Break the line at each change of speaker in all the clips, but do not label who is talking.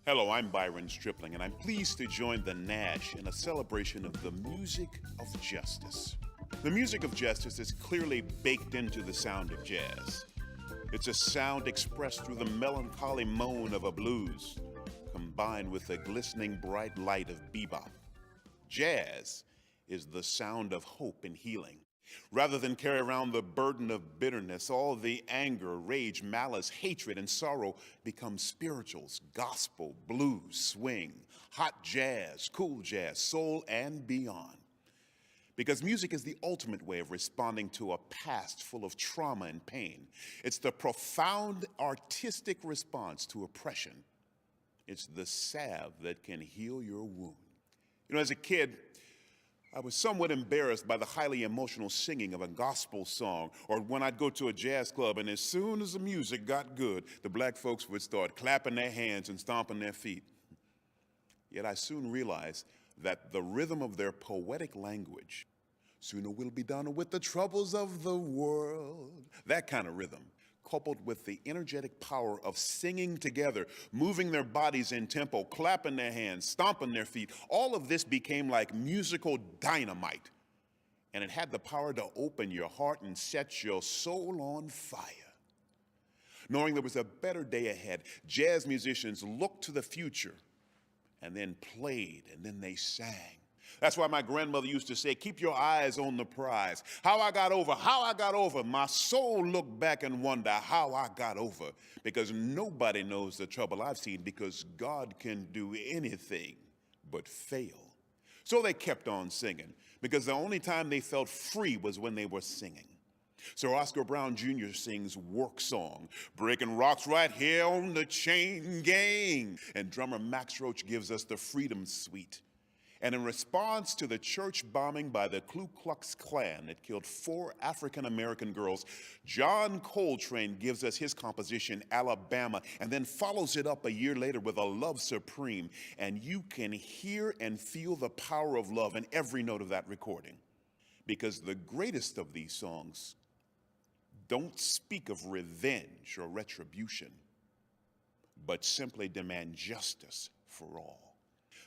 Hello, I'm Byron Stripling, and I'm pleased to join the Nash in a celebration of the music of justice. The music of justice is clearly baked into the sound of jazz. It's a sound expressed through the melancholy moan of a blues, combined with the glistening bright light of bebop. Jazz is the sound of hope and healing. Rather than carry around the burden of bitterness, all the anger, rage, malice, hatred, and sorrow become spirituals, gospel, blues, swing, hot jazz, cool jazz, soul, and beyond. Because music is the ultimate way of responding to a past full of trauma and pain. It's the profound artistic response to oppression. It's the salve that can heal your wound. You know, as a kid, I was somewhat embarrassed by the highly emotional singing of a gospel song, or when I'd go to a jazz club and as soon as the music got good, the black folks would start clapping their hands and stomping their feet. Yet I soon realized that the rhythm of their poetic language, "Sooner we'll be done with the troubles of the world," that kind of rhythm, coupled with the energetic power of singing together, moving their bodies in tempo, clapping their hands, stomping their feet, all of this became like musical dynamite. And it had the power to open your heart and set your soul on fire. Knowing there was a better day ahead, jazz musicians looked to the future and then played and then they sang. That's why my grandmother used to say, "Keep your eyes on the prize." How I got over. My soul looked back and wonder how I got over. Because nobody knows the trouble I've seen, because God can do anything but fail. So they kept on singing, because the only time they felt free was when they were singing. Sir Oscar Brown Jr. sings Work Song, breaking rocks right here on the chain gang. And drummer Max Roach gives us the Freedom Suite. And in response to the church bombing by the Ku Klux Klan that killed 4 African-American girls, John Coltrane gives us his composition, Alabama, and then follows it up a year later with A Love Supreme. And you can hear and feel the power of love in every note of that recording. Because the greatest of these songs don't speak of revenge or retribution, but simply demand justice for all.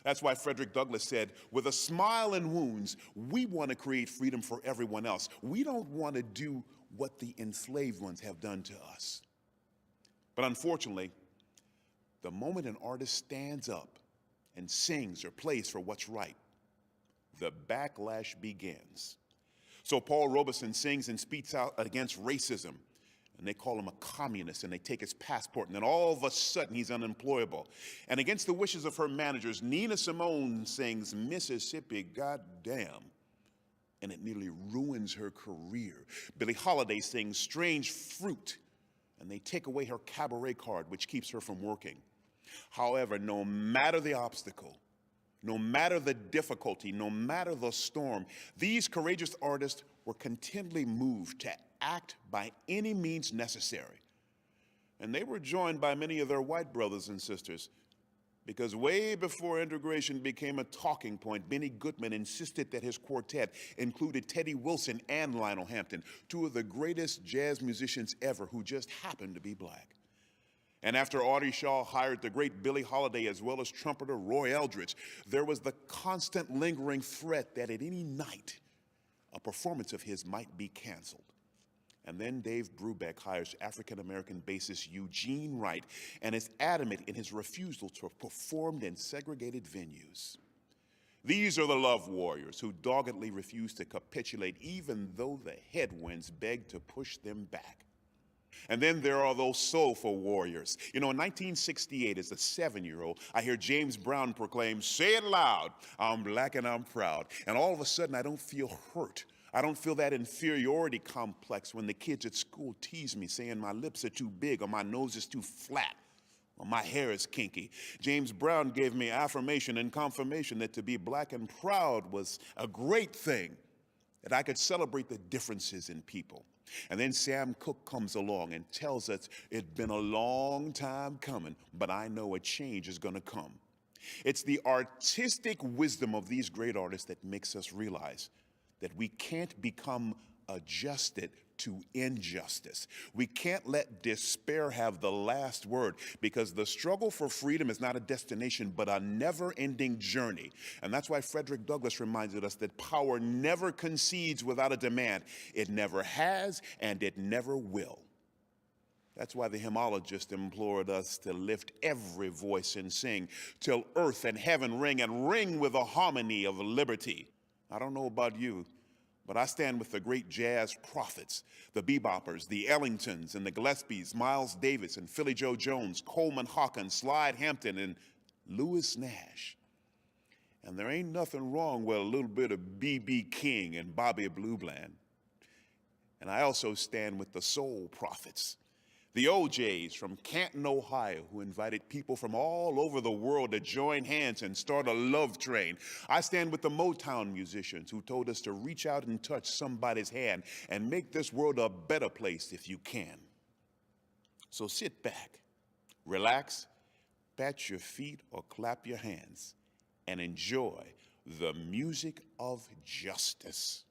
That's why Frederick Douglass said, "With a smile and wounds, we want to create freedom for everyone else. We don't want to do what the enslaved ones have done to us." But unfortunately, the moment an artist stands up and sings or plays for what's right, the backlash begins. So Paul Robeson sings and speaks out against racism. And they call him a communist, and they take his passport, and then all of a sudden he's unemployable. And against the wishes of her managers, Nina Simone sings Mississippi Goddamn, and it nearly ruins her career. Billie Holiday sings Strange Fruit, and they take away her cabaret card, which keeps her from working. However, no matter the obstacle, no matter the difficulty, no matter the storm, these courageous artists were continually moved to act by any means necessary. And they were joined by many of their white brothers and sisters, because way before integration became a talking point, Benny Goodman insisted that his quartet included Teddy Wilson and Lionel Hampton, 2 of the greatest jazz musicians ever who just happened to be black. And after Audie Shaw hired the great Billie Holiday as well as trumpeter Roy Eldridge, there was the constant lingering threat that at any night, a performance of his might be canceled. And then Dave Brubeck hires African-American bassist Eugene Wright and is adamant in his refusal to perform in segregated venues. These are the love warriors who doggedly refuse to capitulate even though the headwinds beg to push them back. And then there are those soulful warriors. You know, in 1968, as a 7-year-old, I hear James Brown proclaim, "Say it loud, I'm black and I'm proud." And all of a sudden, I don't feel hurt. I don't feel that inferiority complex when the kids at school tease me, saying my lips are too big or my nose is too flat or my hair is kinky. James Brown gave me affirmation and confirmation that to be black and proud was a great thing, that I could celebrate the differences in people. And then Sam Cooke comes along and tells us it's been a long time coming, but I know a change is going to come. It's the artistic wisdom of these great artists that makes us realize that we can't become adjusted to injustice. We can't let despair have the last word, because the struggle for freedom is not a destination, but a never-ending journey. And that's why Frederick Douglass reminded us that power never concedes without a demand. It never has, and it never will. That's why the hymnologist implored us to lift every voice and sing till earth and heaven ring, and ring with the harmony of liberty. I don't know about you, but I stand with the great jazz prophets, the beboppers, the Ellingtons and the Gillespies, Miles Davis and Philly Joe Jones, Coleman Hawkins, Slide Hampton, and Lewis Nash. And there ain't nothing wrong with a little bit of B.B. King and Bobby Blue Bland. And I also stand with the soul prophets, the OJs from Canton, Ohio, who invited people from all over the world to join hands and start a love train. I stand with the Motown musicians who told us to reach out and touch somebody's hand and make this world a better place if you can. So sit back, relax, pat your feet or clap your hands, and enjoy the music of justice.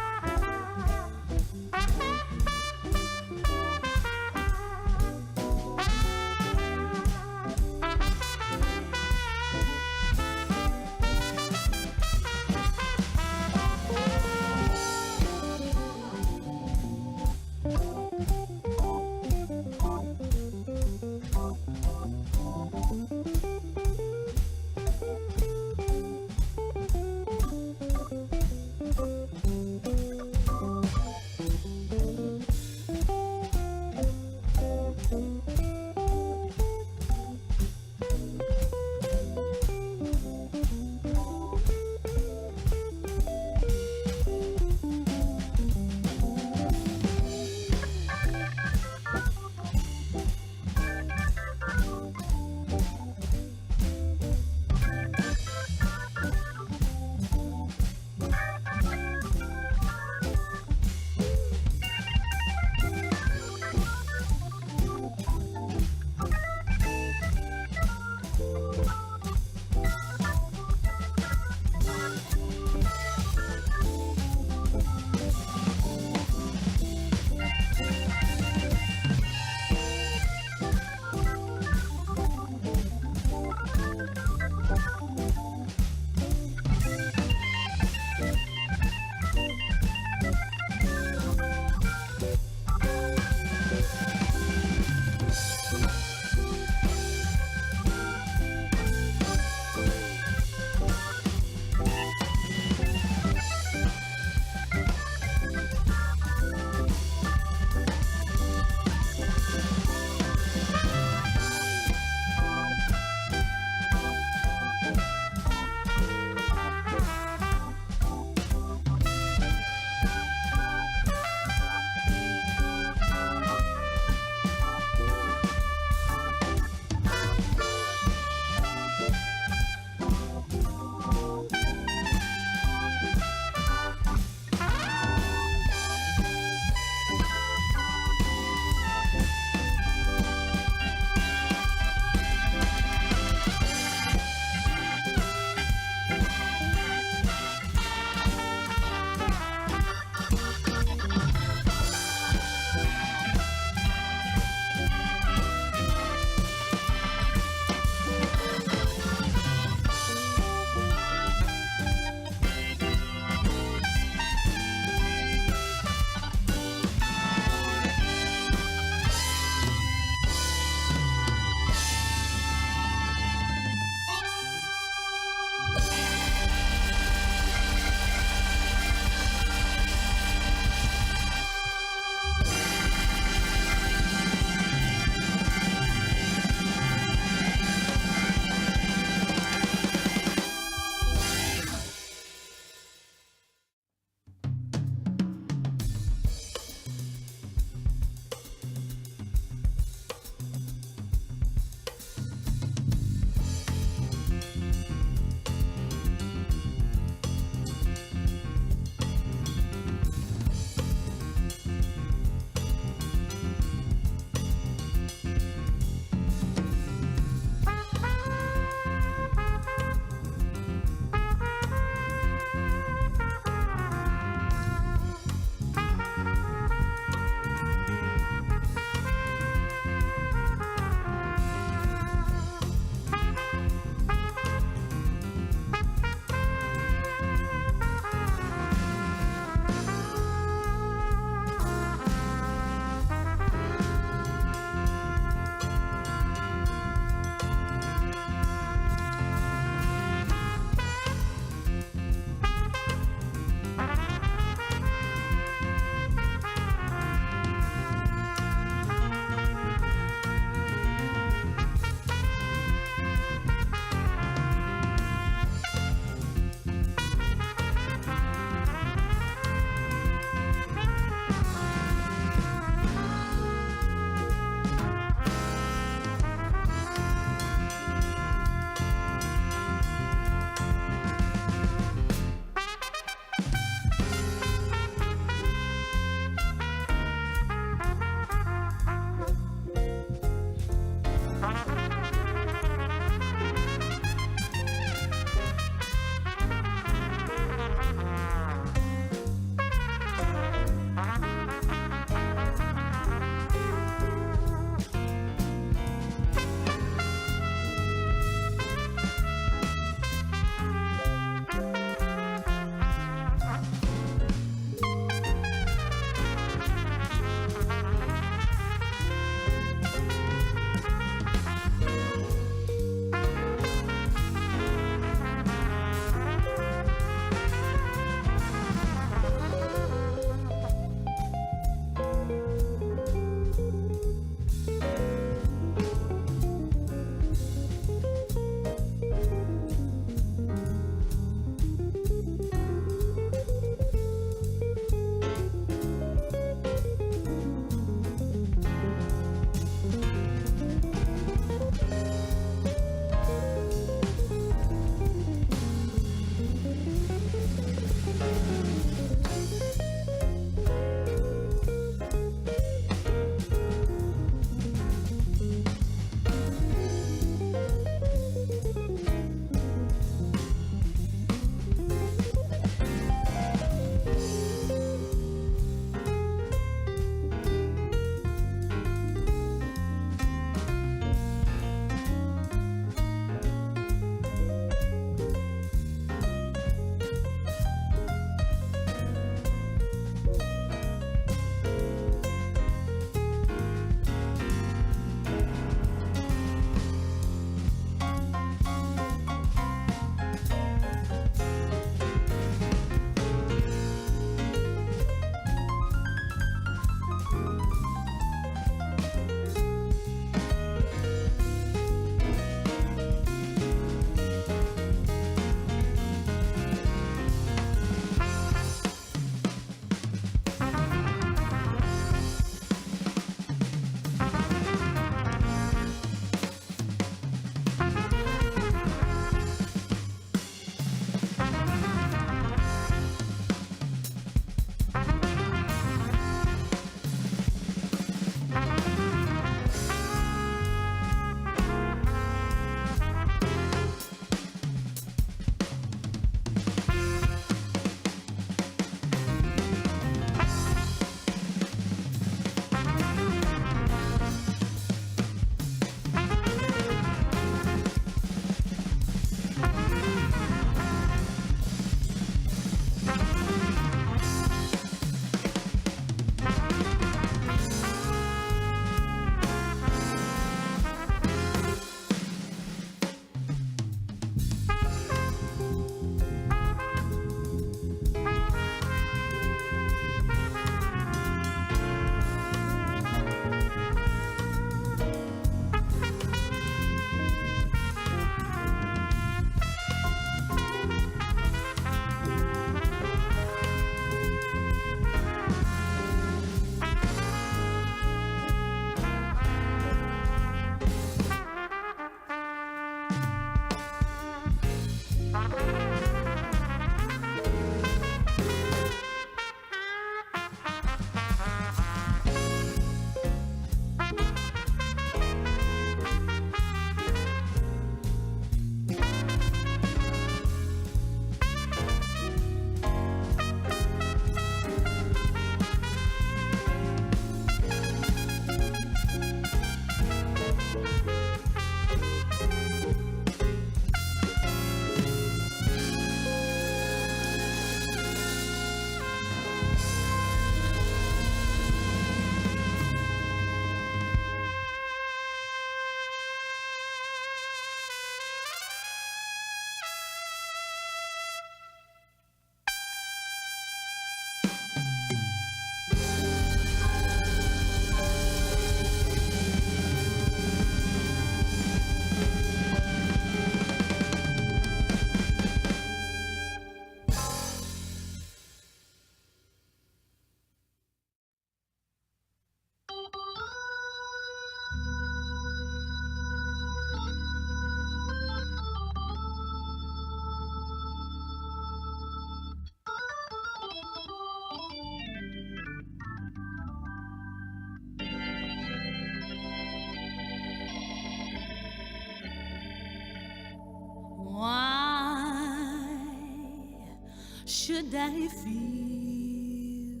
Should I feel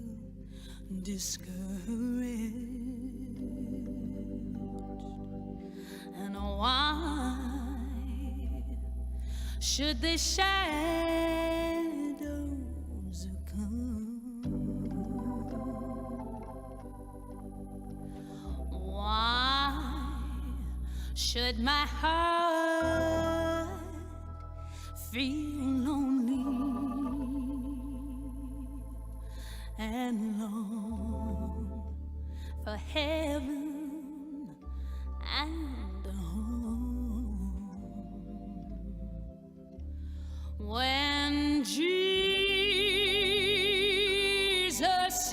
discouraged? And why should the shadows come? Why should my heart feel lonely and long for heaven and home? When Jesus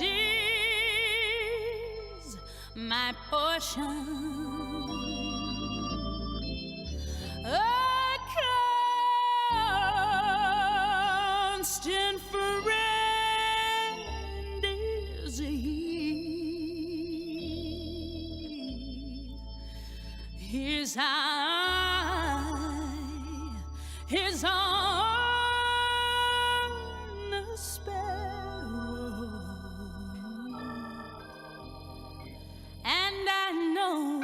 is my portion, a constant friend is He. His eye is on the sparrow, and I know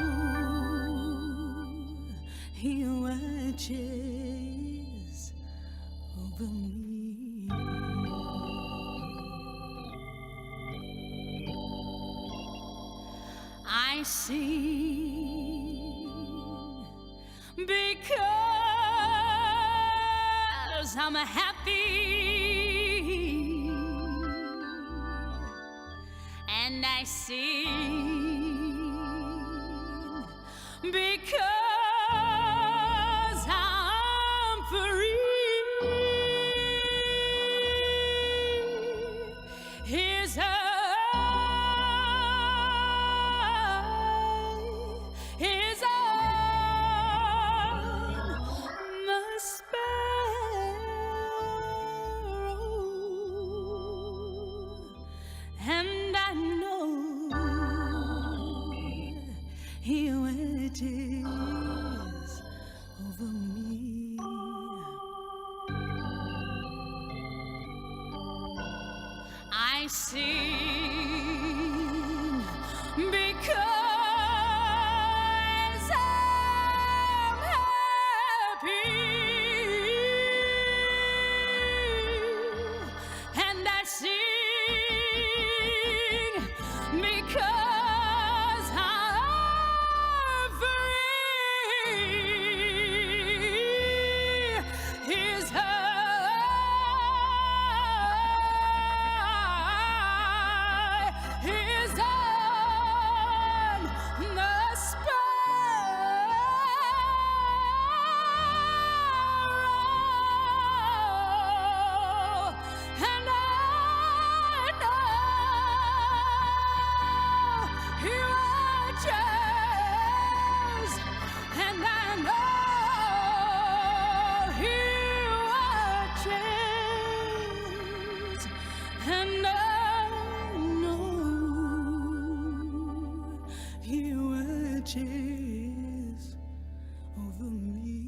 He watches over me. I sing because I'm happy, and I sing because I'm free. His His on the sparrow, and I know He watches over me. I sing because I'm happy, and I sing because I'm free. His eye over me.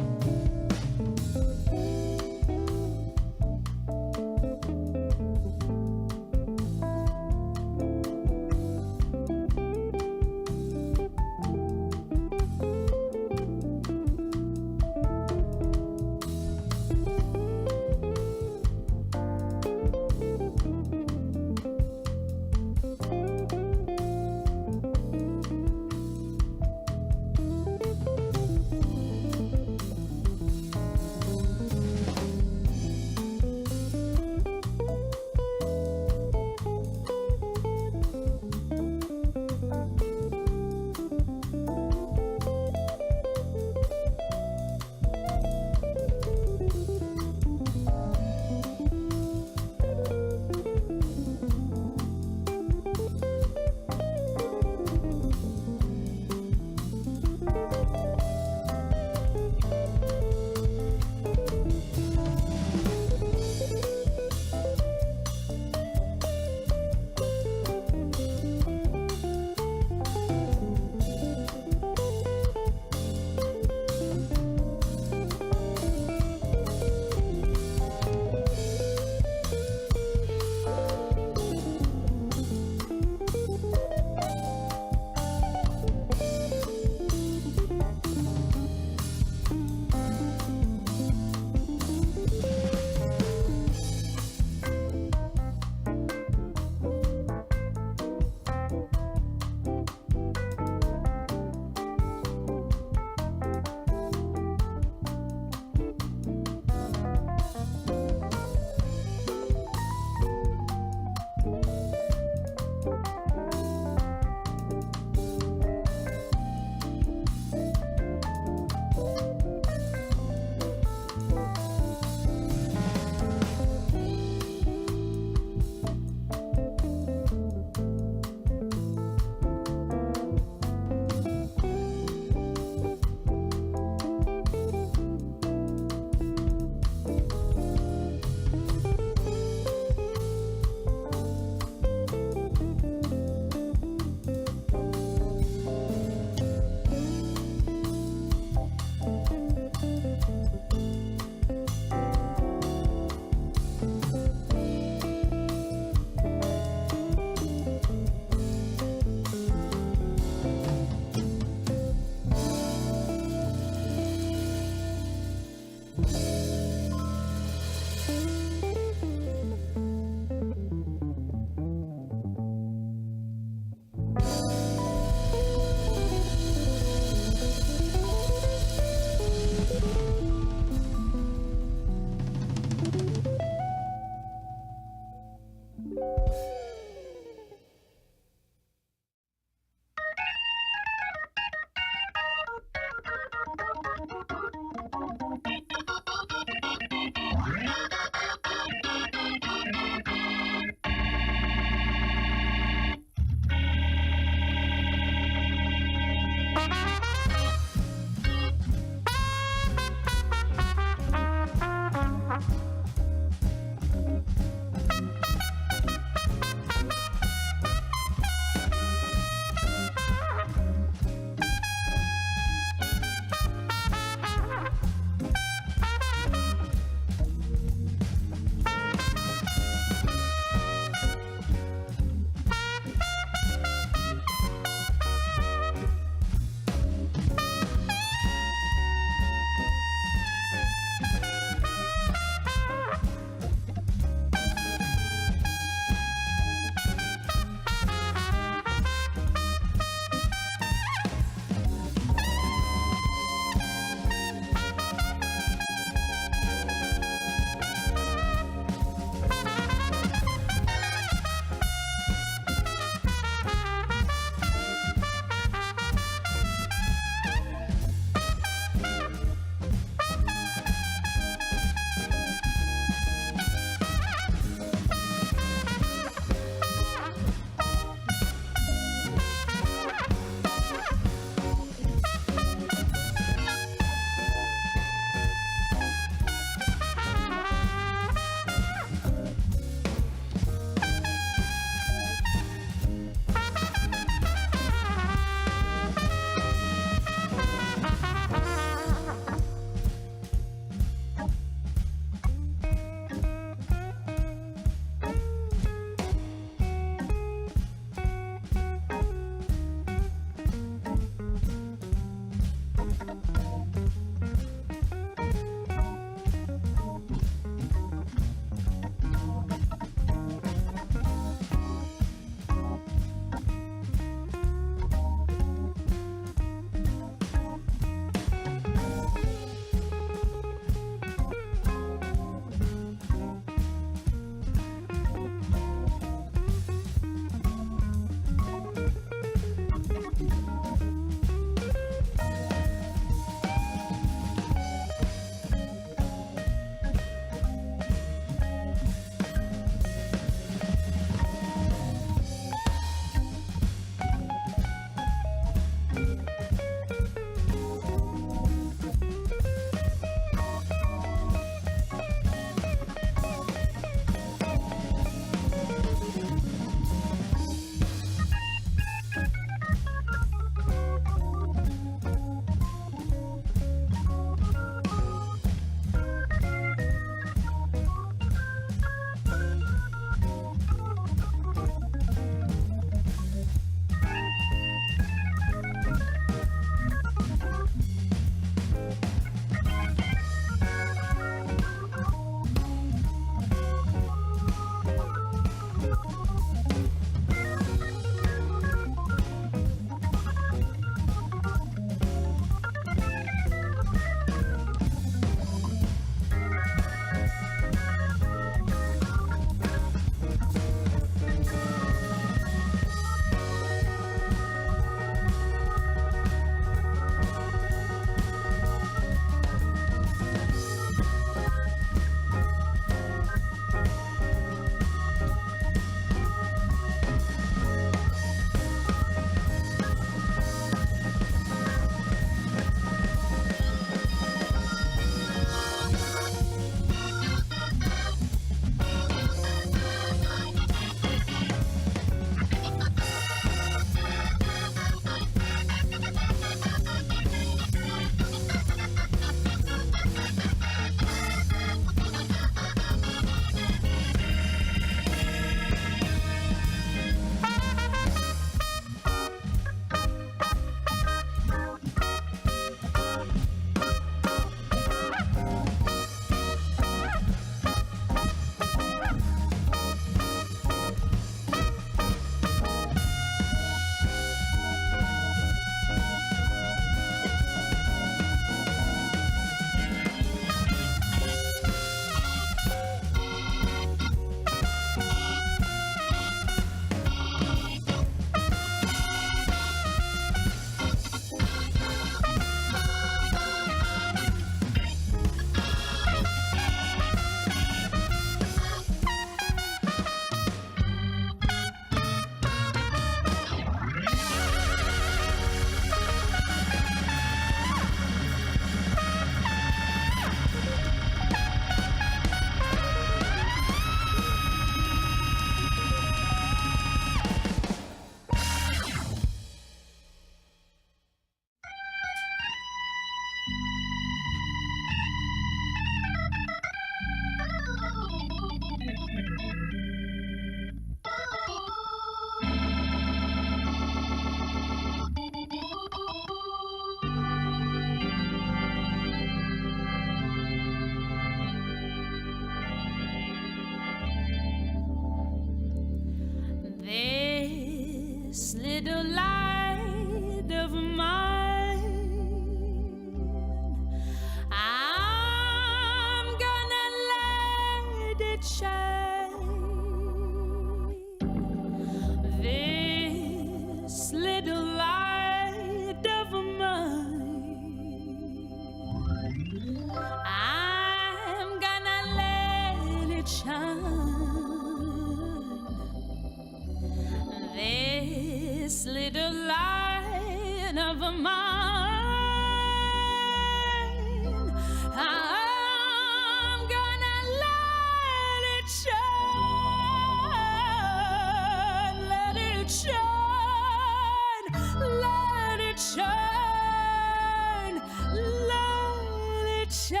it shine.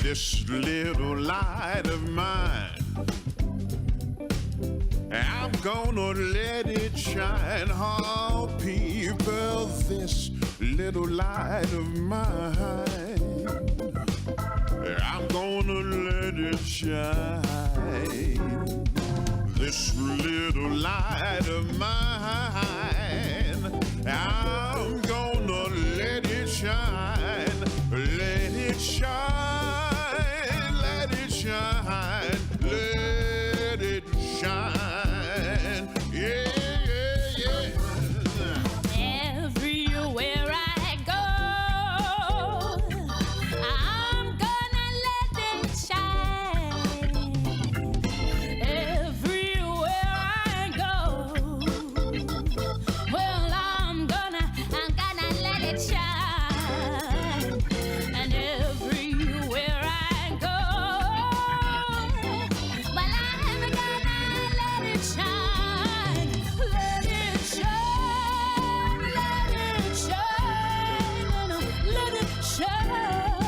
This little light of mine, I'm gonna let it shine. Oh, people, this little light of mine, I'm gonna let it shine. This little light of mine, I'm gonna let it shine. Let it shine, let it shine, let it shine. Yeah, yeah, yeah.
Everywhere I go, I'm gonna let it shine. Everywhere I go, well, I'm gonna let it shine. And everywhere I go, well, I'm gonna let it shine. Let it shine, let it shine, let it shine.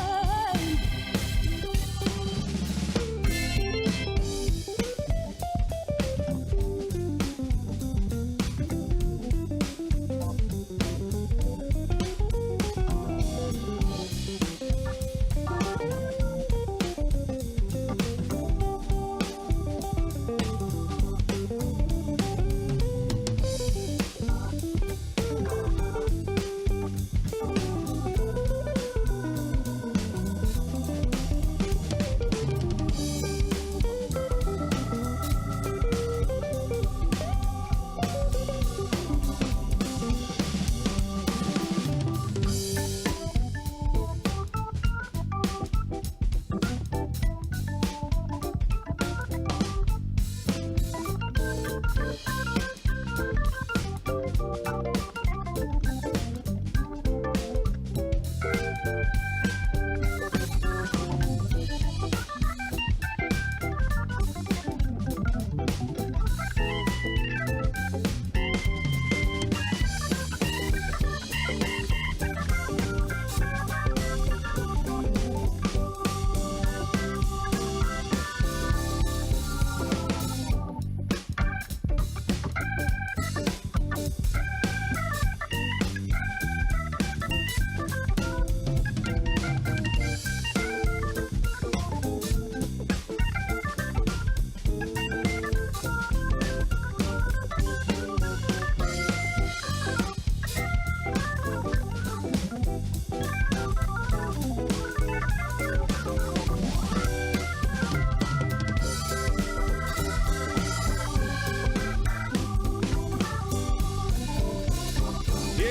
Yeah,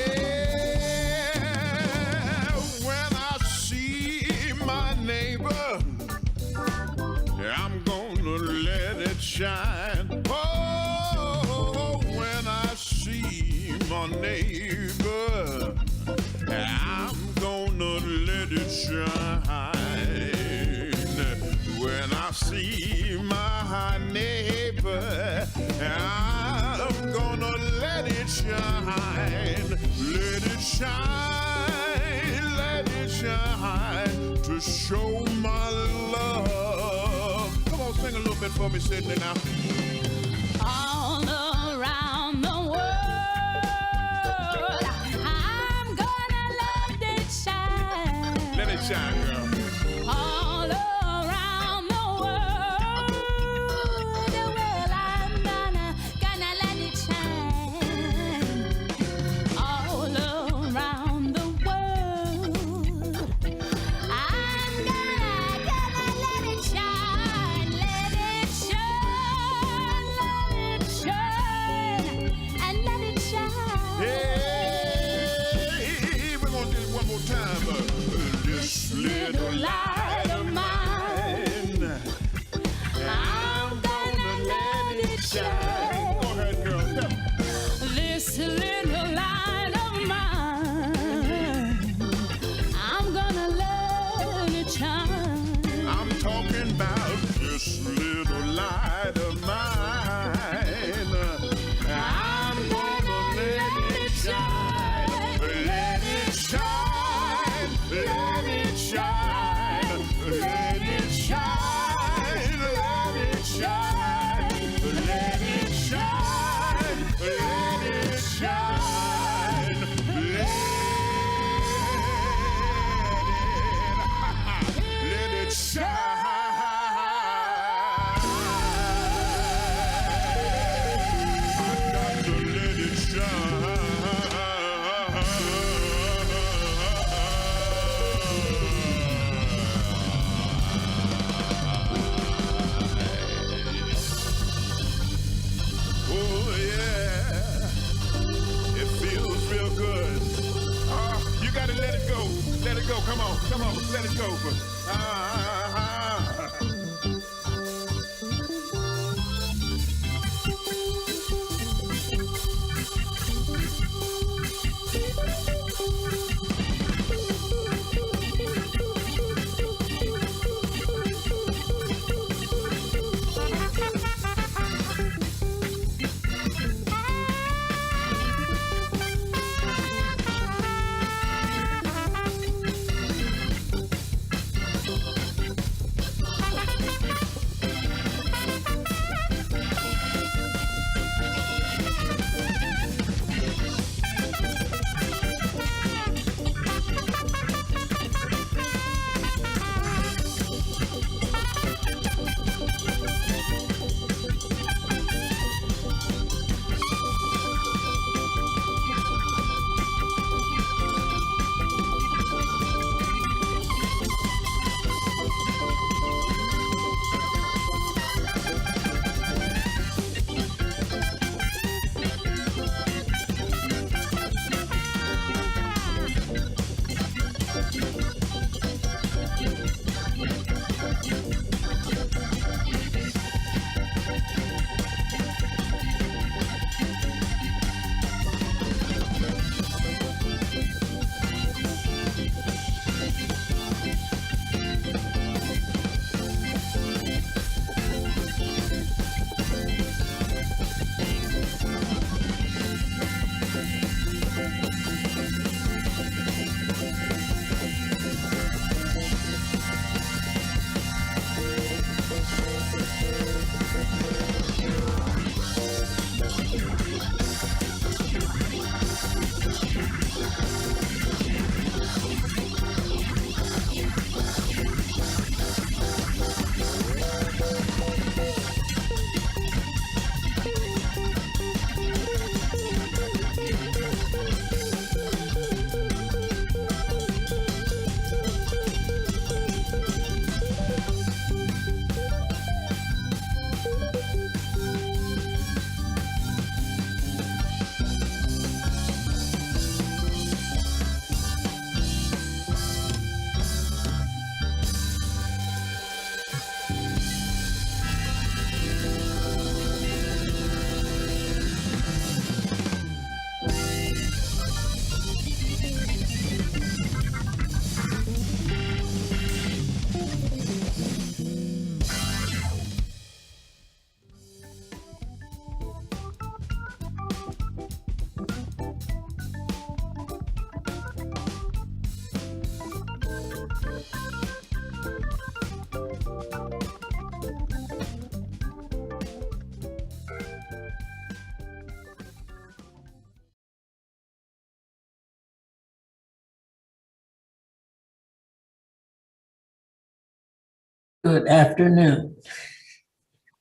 when I see my neighbor, I'm gonna let it shine. Oh, when I see my neighbor, I'm gonna let it shine. When I see my neighbor, I'm gonna let it shine. Let it shine, let it shine to show my love. Come on, sing a little bit for me, Sydney, now.
All around the world, I'm gonna let it shine.
Let it shine, girl.
All around the world, well, I'm gonna let it shine. All around the world, I'm gonna let it shine. Let it shine, let it shine.
I'm talking about this little light of mine. I'm gonna let it shine. Let it shine. Let it shine. Let it shine. Let it shine. Let it shine. Let it shine. Let it shine. I got to let it shine. Oh yeah, it feels real good. You gotta let it go. Let it go. Come on, let it go.
Good afternoon.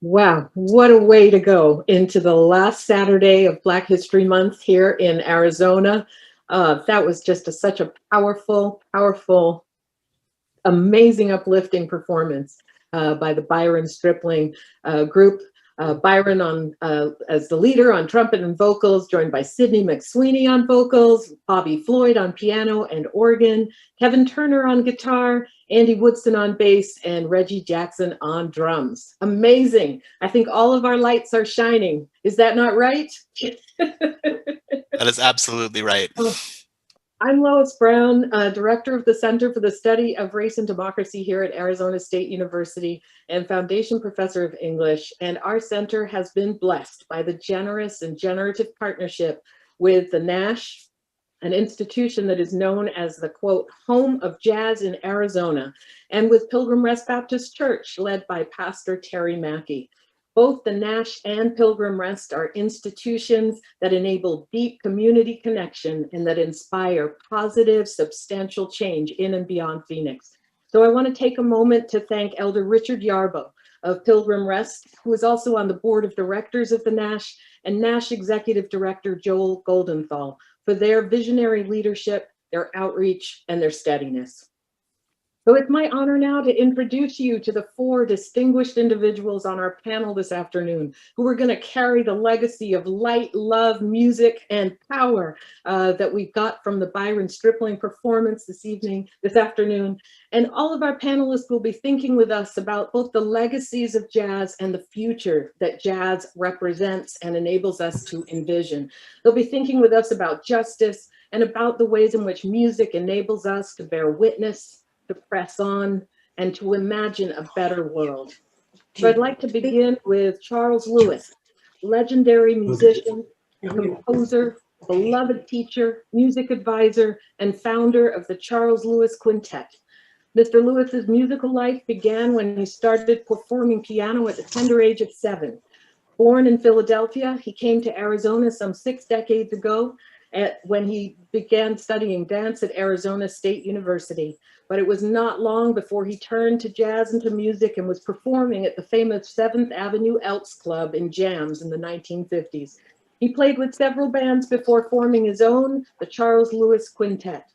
Wow, what a way to go into the last Saturday of Black History Month here in Arizona. That was just such a powerful, amazing, uplifting performance by the Byron Stripling group. Byron as the leader on trumpet and vocals, joined by Sidney McSweeney on vocals, Bobby Floyd on piano and organ, Kevin Turner on guitar, Andy Woodson on bass, and Reggie Jackson on drums. Amazing. I think all of our lights are shining. Is that not right?
That is absolutely right.
I'm Lois Brown, Director of the Center for the Study of Race and Democracy here at Arizona State University and Foundation Professor of English. And our center has been blessed by the generous and generative partnership with the Nash, an institution that is known as the, quote, home of jazz in Arizona, and with Pilgrim Rest Baptist Church, led by Pastor Terry Mackey. Both the Nash and Pilgrim Rest are institutions that enable deep community connection and that inspire positive, substantial change in and beyond Phoenix. So I want to take a moment to thank Elder Richard Yarbo of Pilgrim Rest, who is also on the board of directors of the Nash, and Nash Executive Director Joel Goldenthal for their visionary leadership, their outreach, and their steadiness. So it's my honor now to introduce you to the 4 distinguished individuals on our panel this afternoon who are going to carry the legacy of light, love, music, and power that we got from the Byron Stripling performance this afternoon. And all of our panelists will be thinking with us about both the legacies of jazz and the future that jazz represents and enables us to envision. They'll be thinking with us about justice and about the ways in which music enables us to bear witness, to press on, and to imagine a better world. So I'd like to begin with Charles Lewis, legendary musician, composer, beloved teacher, music advisor, and founder of the Charles Lewis Quintet. Mr. Lewis's musical life began when he started performing piano at the tender age of 7. Born in Philadelphia, he came to Arizona some 6 decades ago when he began studying dance at Arizona State University. But it was not long before he turned to jazz and to music and was performing at the famous 7th Avenue Elks Club in jams in the 1950s. He played with several bands before forming his own, the Charles Lewis Quintet.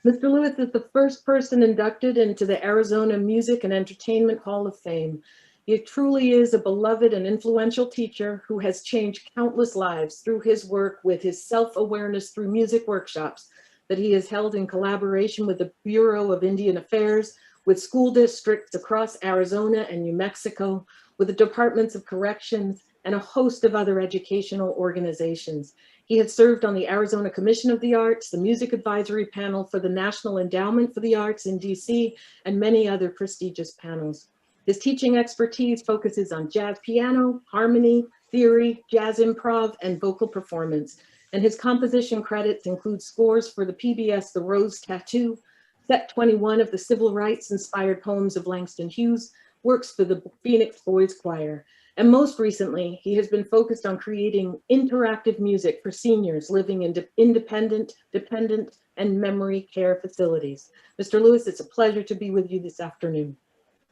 Mr. Lewis is the first person inducted into the Arizona Music and Entertainment Hall of Fame. He truly is a beloved and influential teacher who has changed countless lives through his work with his self-awareness through music workshops that he has held in collaboration with the Bureau of Indian Affairs, with school districts across Arizona and New Mexico, with the Departments of Corrections, and a host of other educational organizations. He has served on the Arizona Commission of the Arts, the Music Advisory Panel for the National Endowment for the Arts in DC, and many other prestigious panels. His teaching expertise focuses on jazz piano, harmony, theory, jazz improv, and vocal performance. And his composition credits include scores for the PBS The Rose Tattoo, Set 21 of the Civil Rights-inspired poems of Langston Hughes, works for the Phoenix Boys Choir. And most recently, he has been focused on creating interactive music for seniors living in independent, dependent, and memory care facilities. Mr. Lewis, it's a pleasure to be with you this afternoon.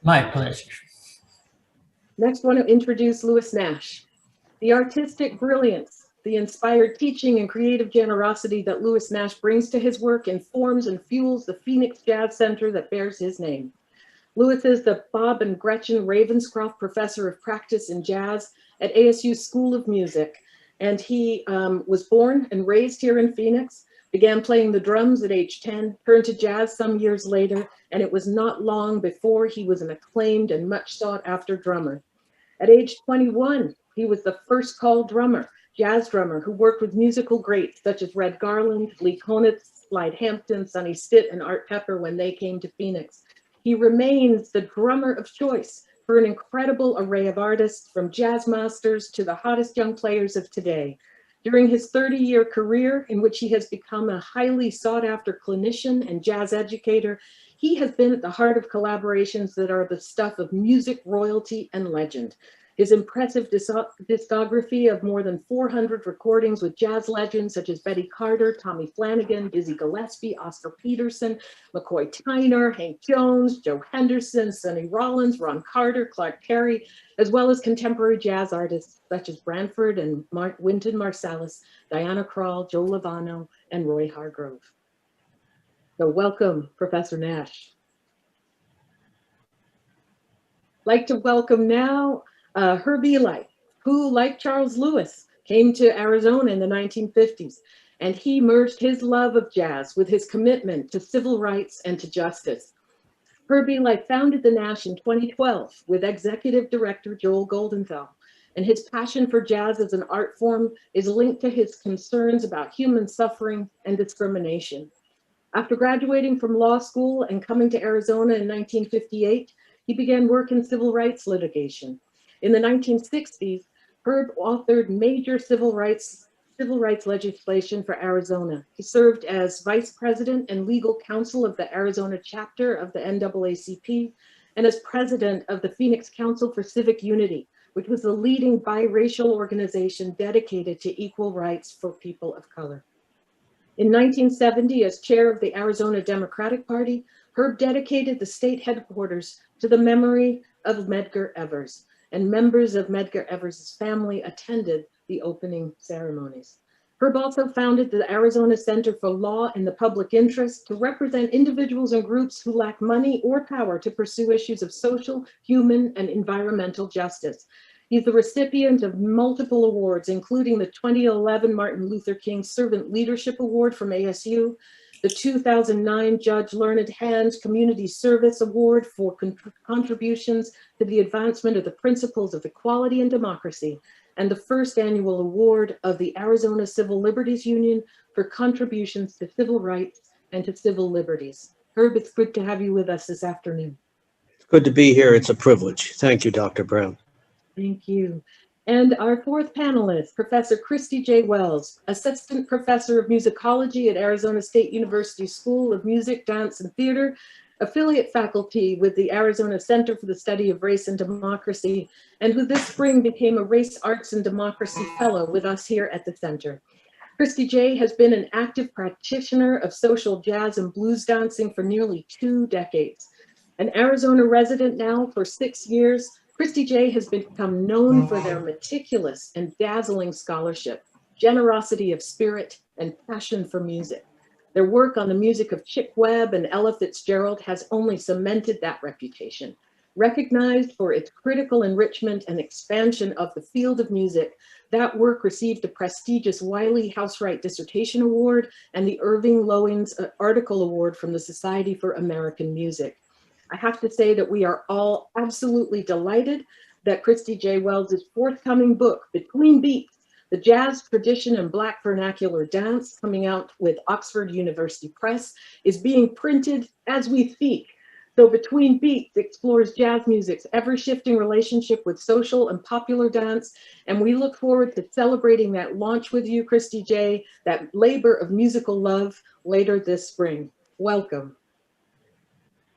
My pleasure.
Next, I want to introduce Lewis Nash. The artistic brilliance, the inspired teaching and creative generosity that Lewis Nash brings to his work informs and fuels the Phoenix Jazz Center that bears his name. Lewis is the Bob and Gretchen Ravenscroft Professor of Practice in Jazz at ASU School of Music. And he was born and raised here in Phoenix, began playing the drums at age 10, turned to jazz some years later, and it was not long before he was an acclaimed and much sought after drummer. At age 21, he was the first call drummer, jazz drummer, who worked with musical greats such as Red Garland, Lee Konitz, Clyde Hampton, Sonny Stitt, and Art Pepper when they came to Phoenix. He remains the drummer of choice for an incredible array of artists, from jazz masters to the hottest young players of today. During his 30-year career, in which he has become a highly sought-after clinician and jazz educator, he has been at the heart of collaborations that are the stuff of music, royalty, and legend. His impressive discography of more than 400 recordings with jazz legends such as Betty Carter, Tommy Flanagan, Dizzy Gillespie, Oscar Peterson, McCoy Tyner, Hank Jones, Joe Henderson, Sonny Rollins, Ron Carter, Clark Terry, as well as contemporary jazz artists such as Branford and Wynton Marsalis, Diana Krall, Joe Lovano, and Roy Hargrove. So welcome, Professor Nash. I'd like to welcome now Herb Eli, who, like Charles Lewis, came to Arizona in the 1950s, and he merged his love of jazz with his commitment to civil rights and to justice. Herb Eli founded the Nash in 2012 with executive director Joel Goldenthal. and his passion for jazz as an art form is linked to his concerns about human suffering and discrimination. After graduating from law school and coming to Arizona in 1958, he began work in civil rights litigation. In the 1960s, Herb authored major civil rights legislation for Arizona. He served as vice president and legal counsel of the Arizona chapter of the NAACP and as president of the Phoenix Council for Civic Unity, which was the leading biracial organization dedicated to equal rights for people of color. In 1970, as chair of the Arizona Democratic Party, Herb dedicated the state headquarters to the memory of Medgar Evers, and members of Medgar Evers' family attended the opening ceremonies. Herb also founded the Arizona Center for Law in the Public Interest to represent individuals and groups who lack money or power to pursue issues of social, human, and environmental justice. He's the recipient of multiple awards, including the 2011 Martin Luther King Servant Leadership Award from ASU, the 2009 Judge Learned Hand Community Service Award for contributions to the advancement of the principles of equality and democracy, and the first annual award of the Arizona Civil Liberties Union for contributions to civil rights and to civil liberties. Herb, it's good to have you with us this afternoon.
It's good to be here. It's a privilege. Thank you, Dr. Brown.
Thank you. And our fourth panelist, Professor Christy J. Wells, Assistant Professor of Musicology at Arizona State University School of Music, Dance, and Theater, affiliate faculty with the Arizona Center for the Study of Race and Democracy, and who this spring became a Race, Arts, and Democracy Fellow with us here at the center. Christy J. has been an active practitioner of social jazz and blues dancing for nearly 2 decades. An Arizona resident now for 6 years, Christy J. has become known for their meticulous and dazzling scholarship, generosity of spirit, and passion for music. Their work on the music of Chick Webb and Ella Fitzgerald has only cemented that reputation. Recognized for its critical enrichment and expansion of the field of music, that work received the prestigious Wiley Housewright Dissertation Award and the Irving Loewens Article Award from the Society for American Music. I have to say that we are all absolutely delighted that Christy J. Wells' forthcoming book, Between Beats, The Jazz Tradition and Black Vernacular Dance, coming out with Oxford University Press, is being printed as we speak. So Between Beats explores jazz music's ever-shifting relationship with social and popular dance, and we look forward to celebrating that launch with you, Christy J., that labor of musical love later this spring. Welcome.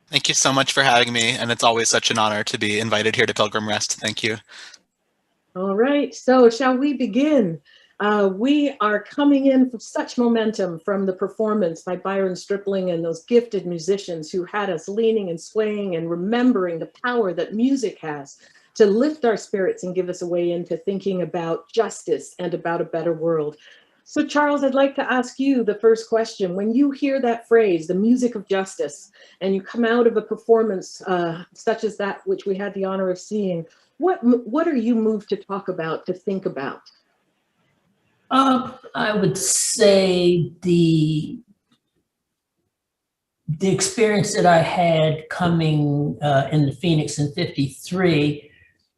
Thank you so much for having me, and it's always such an honor to be invited here to Pilgrim Rest. Thank you.
All right, so shall we begin? We are coming in with such momentum from the performance by Byron Stripling and those gifted musicians who had us leaning and swaying and remembering the power that music has to lift our spirits and give us a way into thinking about justice and about a better world. So Charles, I'd like to ask you the first question. When you hear that phrase, the music of justice, and you come out of a performance such as that which we had the honor of seeing, what are you moved to talk about, to think about?
I would say the experience that I had coming in the Phoenix in '53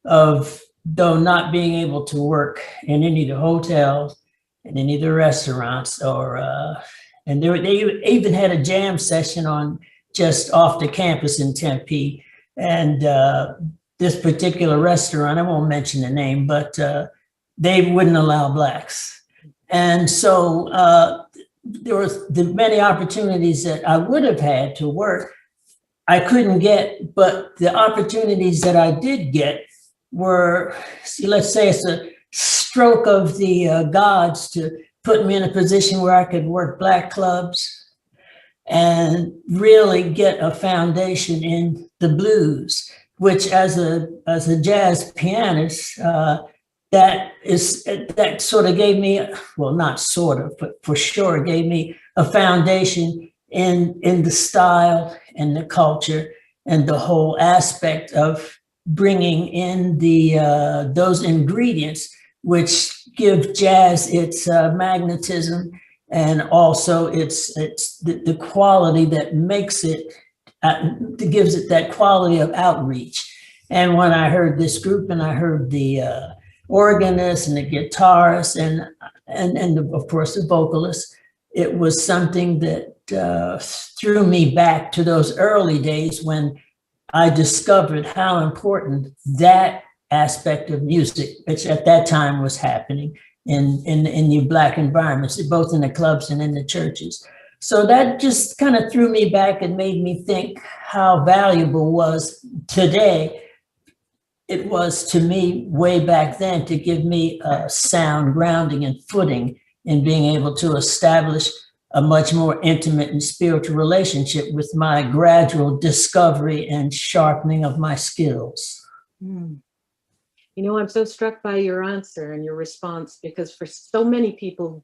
of, though not being able to work in any of the hotels and any of the restaurants, and they even had a jam session on just off the campus in Tempe. And this particular restaurant, I won't mention the name, but they wouldn't allow Blacks. And so there was the many opportunities that I would have had to work, I couldn't get, but the opportunities that I did get were, let's say it's a stroke of the gods to put me in a position where I could work Black clubs and really get a foundation in the blues, which as a jazz pianist, that sort of gave me, well, not sort of, but for sure gave me a foundation in the style and the culture and the whole aspect of bringing in those ingredients which give jazz its magnetism and also it's the quality that makes it, that gives it that quality of outreach. And when I heard this group and I heard the organist and the guitarist and of course the vocalist, it was something that threw me back to those early days when I discovered how important that aspect of music, which at that time was happening in the Black environments, both in the clubs and in the churches. So that just kind of threw me back and made me think how valuable was today. It was to me way back then to give me a sound grounding and footing in being able to establish a much more intimate and spiritual relationship with my gradual discovery and sharpening of my skills.
You know, I'm so struck by your answer and your response, because for so many people,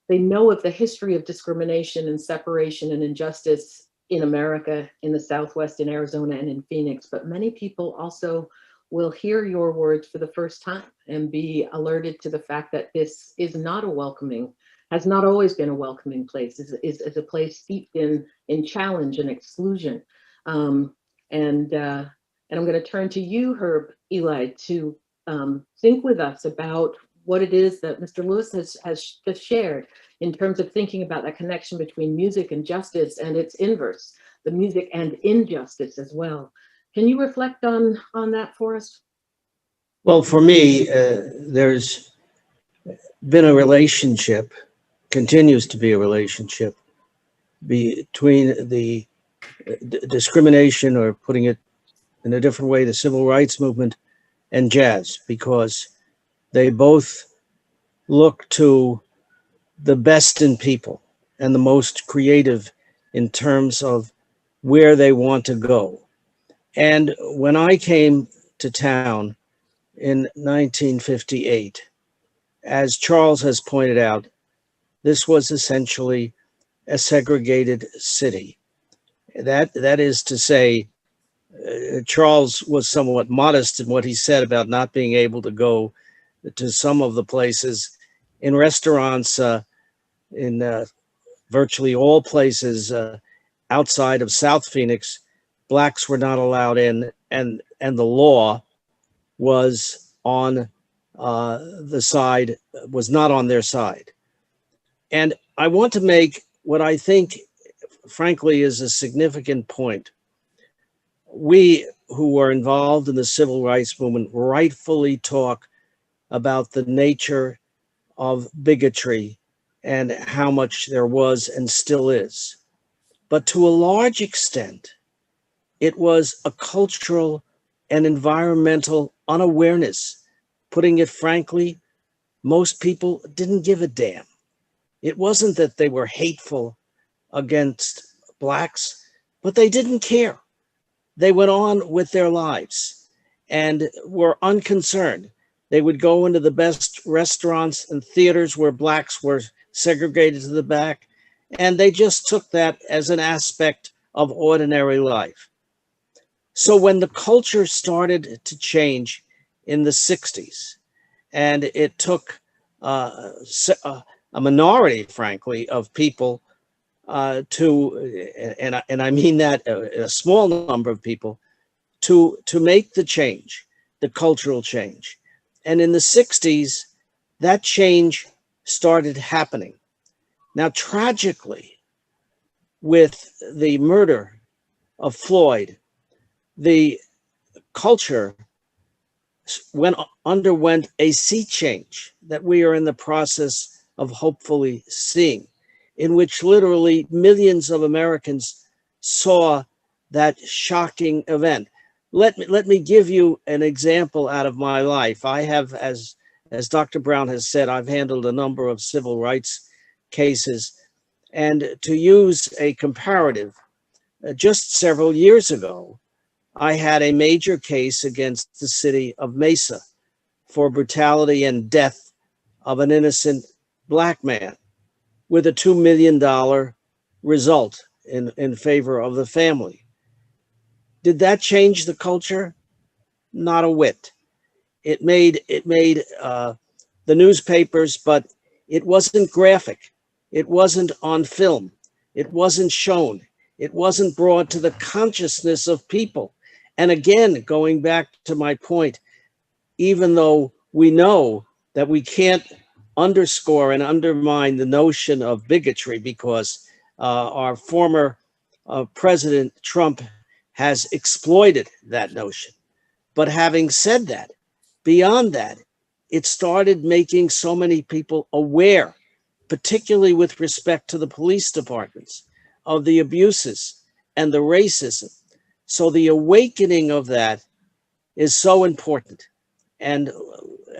they know of the history of discrimination and separation and injustice in America, in the Southwest, in Arizona, and in Phoenix. But many people also will hear your words for the first time and be alerted to the fact that this is not a welcoming, has not always been a welcoming place, is a place steeped in challenge and exclusion. And I'm going to turn to you, Herb Eli, to think with us about what it is that Mr. Lewis has just shared in terms of thinking about that connection between music and justice and its inverse, the music and injustice as well. Can you reflect on that for us?
Well, for me, there's been a relationship, continues to be a relationship between the discrimination, or putting it in a different way, the civil rights movement and jazz, because they both look to the best in people and the most creative in terms of where they want to go. And when I came to town in 1958, as Charles has pointed out, this was essentially a segregated city. That is to say, Charles was somewhat modest in what he said about not being able to go to some of the places. In restaurants, in virtually all places outside of South Phoenix, Blacks were not allowed in, and the law was on was not on their side. And I want to make what I think, frankly, is a significant point. We who were involved in the civil rights movement rightfully talk about the nature of bigotry and how much there was and still is. But to a large extent, it was a cultural and environmental unawareness. Putting it frankly, most people didn't give a damn. It wasn't that they were hateful against Blacks, but they didn't care. They went on with their lives and were unconcerned. They would go into the best restaurants and theaters where Blacks were segregated to the back, and they just took that as an aspect of ordinary life. So when the culture started to change in the 60s, and it took a minority, frankly, of people and I mean that a small number of people, to make the change, the cultural change. And in the 60s, that change started happening. Now, tragically, with the murder of Floyd, the culture underwent a sea change that we are in the process of hopefully seeing, in which literally millions of Americans saw that shocking event. Let me give you an example out of my life. I have, as Dr. Brown has said, I've handled a number of civil rights cases. And to use a comparative, just several years ago, I had a major case against the city of Mesa for brutality and death of an innocent Black man, with a $2 million result in favor of the family. Did that change the culture? Not a whit. It made the newspapers, but it wasn't graphic. It wasn't on film. It wasn't shown. It wasn't brought to the consciousness of people. And again, going back to my point, even though we know that we can't underscore and undermine the notion of bigotry because our former President Trump has exploited that notion. But having said that, beyond that, it started making so many people aware, particularly with respect to the police departments, of the abuses and the racism. So the awakening of that is so important. And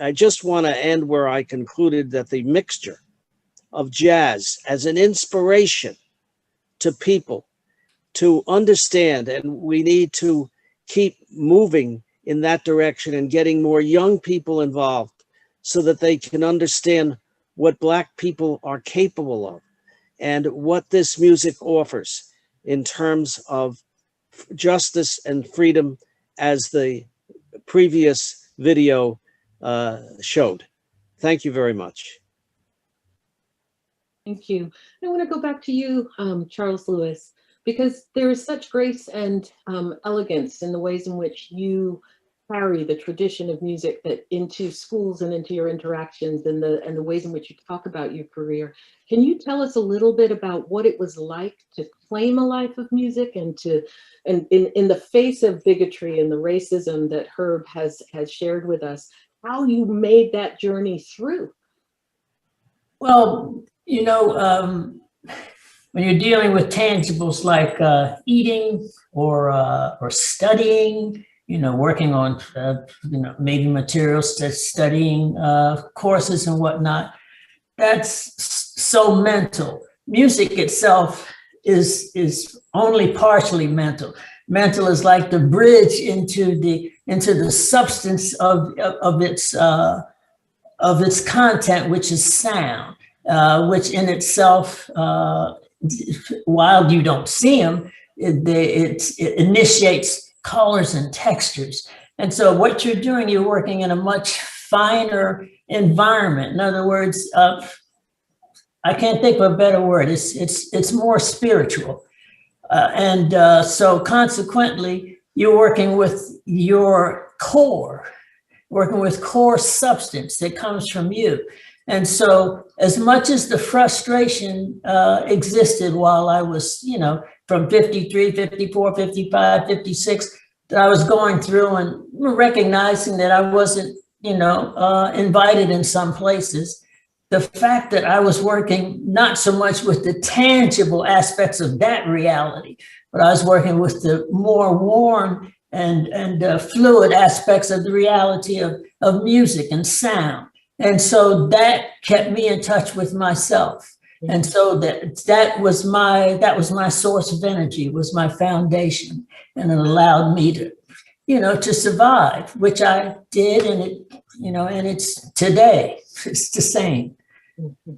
I just want to end where I concluded, that the mixture of jazz as an inspiration to people to understand, and we need to keep moving in that direction and getting more young people involved so that they can understand what Black people are capable of and what this music offers in terms of justice and freedom, as the previous video showed. Thank you very much.
Thank you. I want to go back to you, Charles Lewis, because there is such grace and elegance in the ways in which you carry the tradition of music that into schools and into your interactions, and the ways in which you talk about your career. Can you tell us a little bit about what it was like to claim a life of music and in the face of bigotry and the racism that Herb has shared with us, how you made that journey through?
Well, you know, when you're dealing with tangibles like eating or studying, you know, working on, you know, maybe materials, studying courses and whatnot, that's so mental. Music itself is only partially mental. Mental is like the bridge into the substance of its content, which is sound, which in itself, while you don't see them, it initiates colors and textures. And so what you're doing, you're working in a much finer environment. In other words, I can't think of a better word. It's more spiritual. So consequently, you're working with your core, working with core substance that comes from you. And so as much as the frustration existed while I was, you know, from 53, 54, 55, 56, that I was going through and recognizing that I wasn't, you know, invited in some places, the fact that I was working not so much with the tangible aspects of that reality, but I was working with the more warm and fluid aspects of the reality of music and sound. And so that kept me in touch with myself. And so that was my source of energy, was my foundation, and it allowed me to, you know, to survive, which I did, and it, you know, and it's today, it's the same.
Mm-hmm.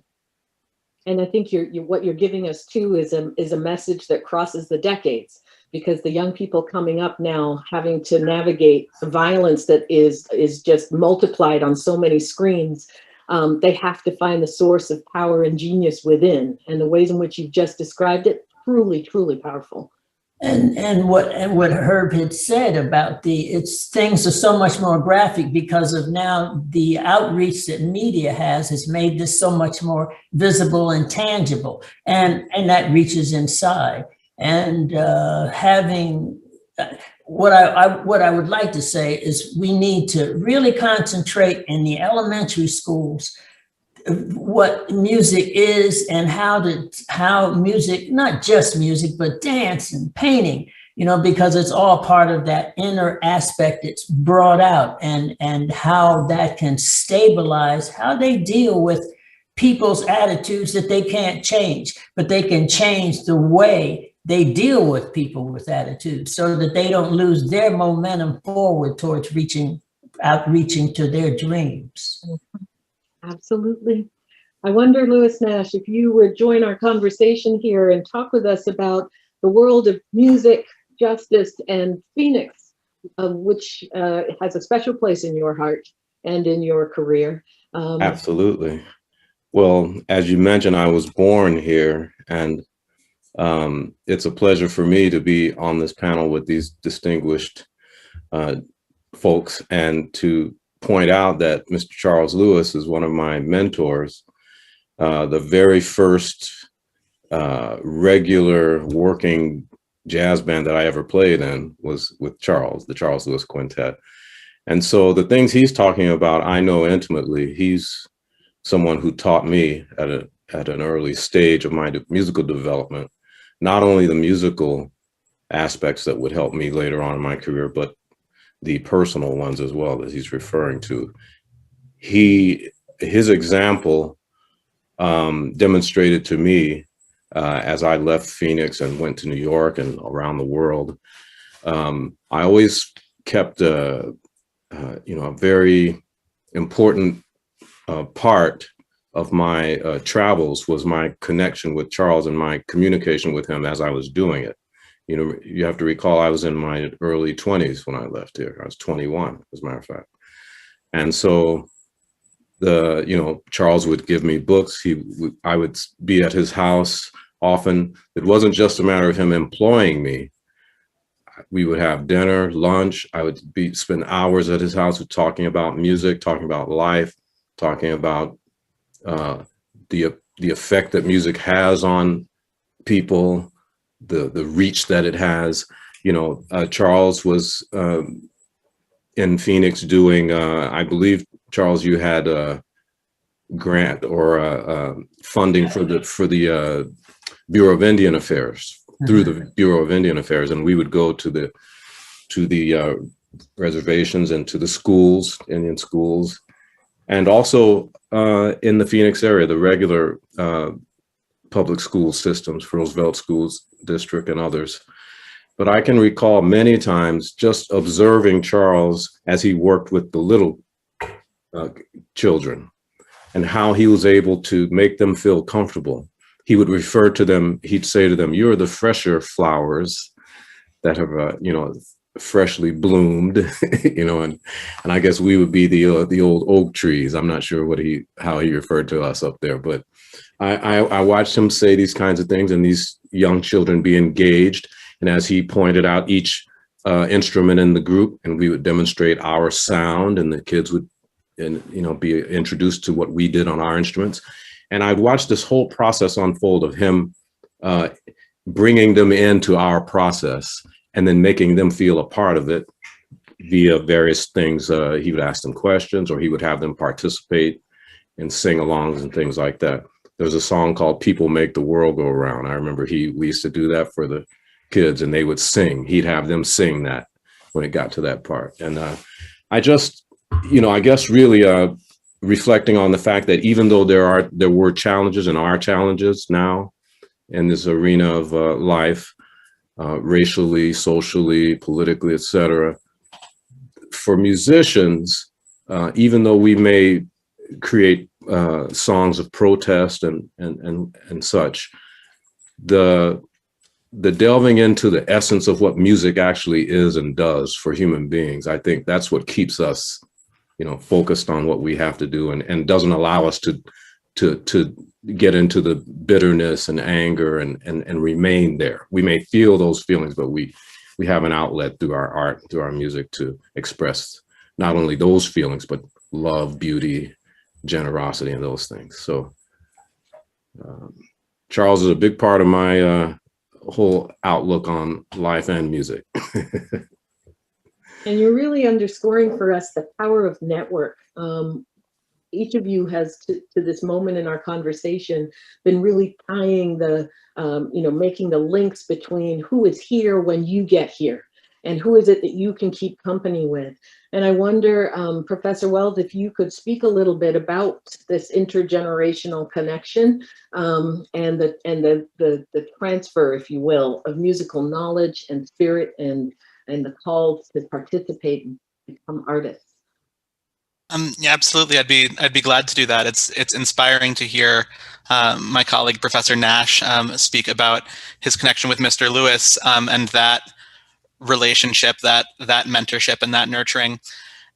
And I think what you're giving us too is a message that crosses the decades, because the young people coming up now having to navigate the violence that is just multiplied on so many screens. They have to find the source of power and genius within, and the ways in which you've just described it, truly, truly powerful.
And what Herb had said about things are so much more graphic because of now the outreach that media has made this so much more visible and tangible, and that reaches inside. And having what I would like to say is we need to really concentrate in the elementary schools what music is, and how music, not just music, but dance and painting, you know, because it's all part of that inner aspect that's brought out, and how that can stabilize how they deal with people's attitudes that they can't change, but they can change the way they deal with people with attitudes so that they don't lose their momentum forward towards outreaching to their dreams.
Absolutely. I wonder, Lewis Nash, if you would join our conversation here and talk with us about the world of music, justice, and Phoenix, which has a special place in your heart and in your career.
Absolutely. Well, as you mentioned, I was born here, and it's a pleasure for me to be on this panel with these distinguished folks and to point out that Mr. Charles Lewis is one of my mentors. The very first regular working jazz band that I ever played in was with Charles, the Charles Lewis Quintet. And so the things he's talking about, I know intimately. He's someone who taught me at an early stage of my musical development, not only the musical aspects that would help me later on in my career, but the personal ones as well that he's referring to. His example demonstrated to me as I left Phoenix and went to New York and around the world. I always kept a very important part of my travels was my connection with Charles and my communication with him as I was doing it. You know, you have to recall I was in my early 20s when I left here. I was 21, as a matter of fact. And so Charles would give me books. I would be at his house often. It wasn't just a matter of him employing me. We would have dinner, lunch. I would spend hours at his house talking about music, talking about life, talking about the effect that music has on people, the reach that it has. Charles was in Phoenix doing, I believe, Charles, you had a grant or funding for the Bureau of Indian Affairs, through the Bureau of Indian Affairs, and we would go to the reservations and to the schools, Indian schools, and also in the Phoenix area, the regular public school systems, Roosevelt Schools District and others. But I can recall many times just observing Charles as he worked with the little children and how he was able to make them feel comfortable. He would refer to them, he'd say to them, "You're the fresher flowers that have, freshly bloomed," and I guess we would be the old oak trees. I'm not sure how he referred to us up there, but I watched him say these kinds of things and these young children be engaged. And as he pointed out each instrument in the group, and we would demonstrate our sound, and the kids would, be introduced to what we did on our instruments. And I'd watch this whole process unfold of him bringing them into our process and then making them feel a part of it via various things. He would ask them questions, or he would have them participate in sing-alongs and things like that. There's a song called "People Make the World Go Around." I remember we used to do that for the kids, and they would sing. He'd have them sing that when it got to that part. And I just, I guess really reflecting on the fact that even though there were challenges and are challenges now in this arena of life, racially, socially, politically, etc., for musicians, even though we may create songs of protest and such, the delving into the essence of what music actually is and does for human beings, I think that's what keeps us, focused on what we have to do, and doesn't allow us to get into the bitterness and anger and remain there. We may feel those feelings, but we have an outlet through our art, through our music, to express not only those feelings, but love, beauty, generosity, and those things. So Charles is a big part of my whole outlook on life and music.
And you're really underscoring for us the power of network. Each of you has, to this moment in our conversation, been really tying the, making the links between who is here when you get here, and who is it that you can keep company with. And I wonder, Professor Wells, if you could speak a little bit about this intergenerational connection and the transfer, if you will, of musical knowledge and spirit and the call to participate and become artists.
Yeah, absolutely. I'd be glad to do that. It's inspiring to hear my colleague Professor Nash speak about his connection with Mr. Lewis and that relationship, that mentorship, and that nurturing.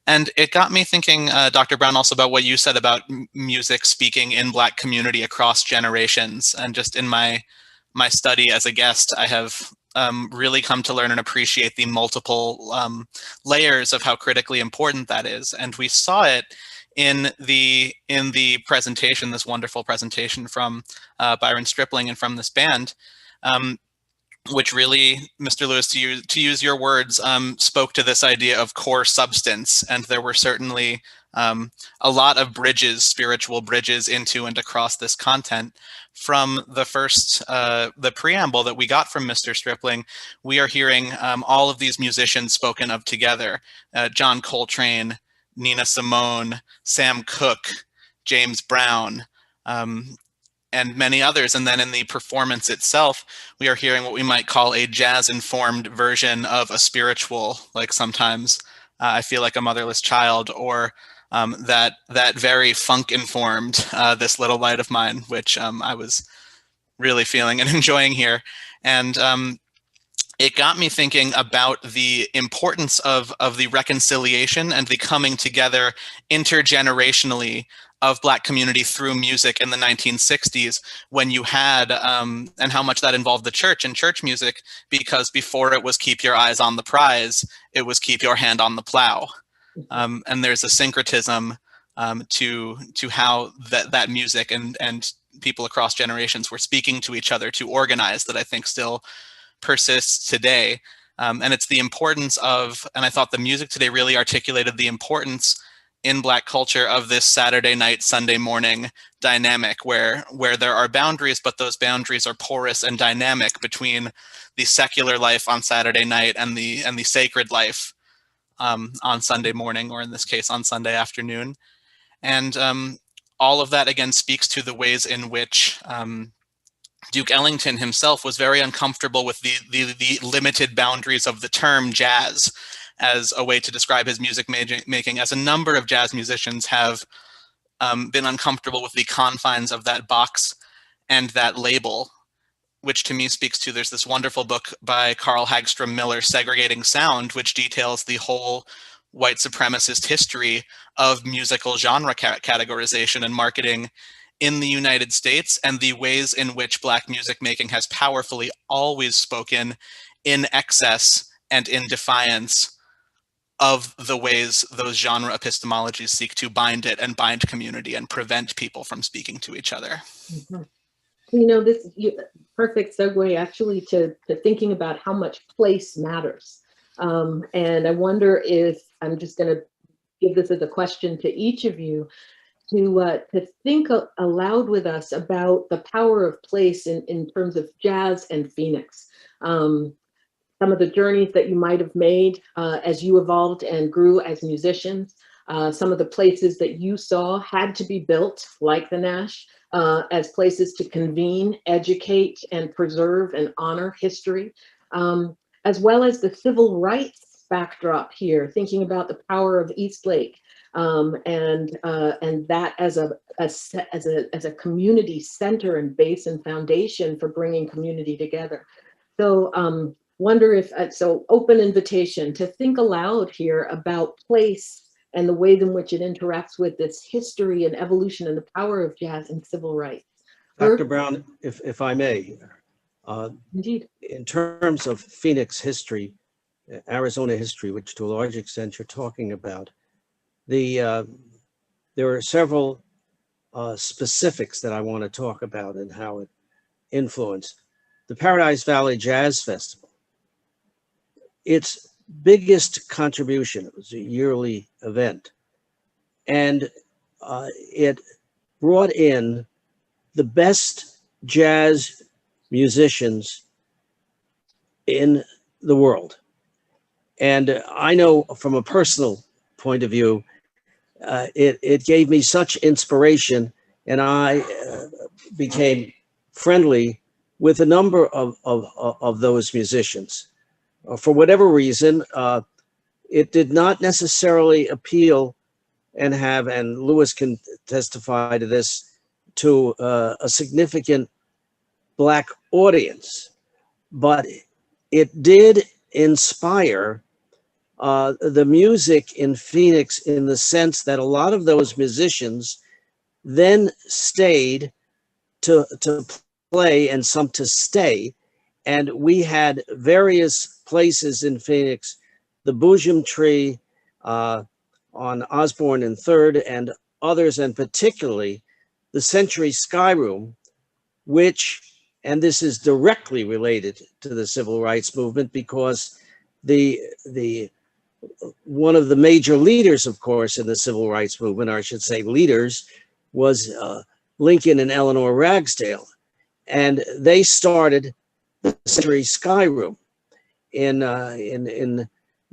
And it got me thinking, Dr. Brown, also about what you said about music speaking in Black community across generations. And just in my study as a guest, I have really come to learn and appreciate the multiple layers of how critically important that is. And we saw it in the presentation, this wonderful presentation from Byron Stripling and from this band, which really, Mr. Lewis, to use your words, spoke to this idea of core substance. And there were certainly a lot of bridges, spiritual bridges into and across this content. From the first, the preamble that we got from Mr. Stripling, we are hearing all of these musicians spoken of together. John Coltrane, Nina Simone, Sam Cooke, James Brown, and many others. And then in the performance itself, we are hearing what we might call a jazz-informed version of a spiritual, like sometimes I Feel Like a Motherless Child, or that very funk-informed This Little Light of Mine, which I was really feeling and enjoying here. And it got me thinking about the importance of the reconciliation and the coming together intergenerationally of Black community through music in the 1960s, when you had, and how much that involved the church and church music, because before it was keep your eyes on the prize, it was keep your hand on the plow. And there's a syncretism to how that music and people across generations were speaking to each other to organize that I think still persists today. And it's the importance of, and I thought the music today really articulated the importance in Black culture of this Saturday night, Sunday morning dynamic where there are boundaries, but those boundaries are porous and dynamic between the secular life on Saturday night and the sacred life on Sunday morning, or in this case, on Sunday afternoon. And all of that, again, speaks to the ways in which Duke Ellington himself was very uncomfortable with the limited boundaries of the term jazz as a way to describe his music making, as a number of jazz musicians have been uncomfortable with the confines of that box and that label, which to me speaks to, there's this wonderful book by Carl Hagstrom Miller, Segregating Sound, which details the whole white supremacist history of musical genre categorization and marketing in the United States, and the ways in which Black music making has powerfully always spoken in excess and in defiance of the ways those genre epistemologies seek to bind it and bind community and prevent people from speaking to each other.
Mm-hmm. You know, this perfect segue actually to thinking about how much place matters. And I wonder if, I'm just going to give this as a question to each of you, to think aloud with us about the power of place in terms of jazz and Phoenix. Some of the journeys that you might have made as you evolved and grew as musicians, some of the places that you saw had to be built, like the Nash, as places to convene, educate, and preserve and honor history, as well as the civil rights backdrop here, thinking about the power of Eastlake, and that as a community center and base and foundation for bringing community together. So wonder if, so open invitation to think aloud here about place and the ways in which it interacts with this history and evolution and the power of jazz and civil rights.
Dr. Brown, if I may,
indeed,
in terms of Phoenix history, Arizona history, which to a large extent you're talking about, there are several specifics that I want to talk about and how it influenced. The Paradise Valley Jazz Festival, its biggest contribution, it was a yearly event, and it brought in the best jazz musicians in the world. And I know from a personal point of view, it gave me such inspiration, and I became friendly with a number of those musicians. For whatever reason, it did not necessarily appeal and Lewis can testify to this, to a significant Black audience, but it did inspire the music in Phoenix, in the sense that a lot of those musicians then stayed to play and some to stay. And we had various places in Phoenix, the Boojum Tree on Osborne and 3rd, and others, and particularly the Century Sky Room, which, and this is directly related to the civil rights movement, because the one of the major leaders, of course, in the civil rights movement, or I should say leaders, was Lincoln and Eleanor Ragsdale. And they started the Century Sky Room in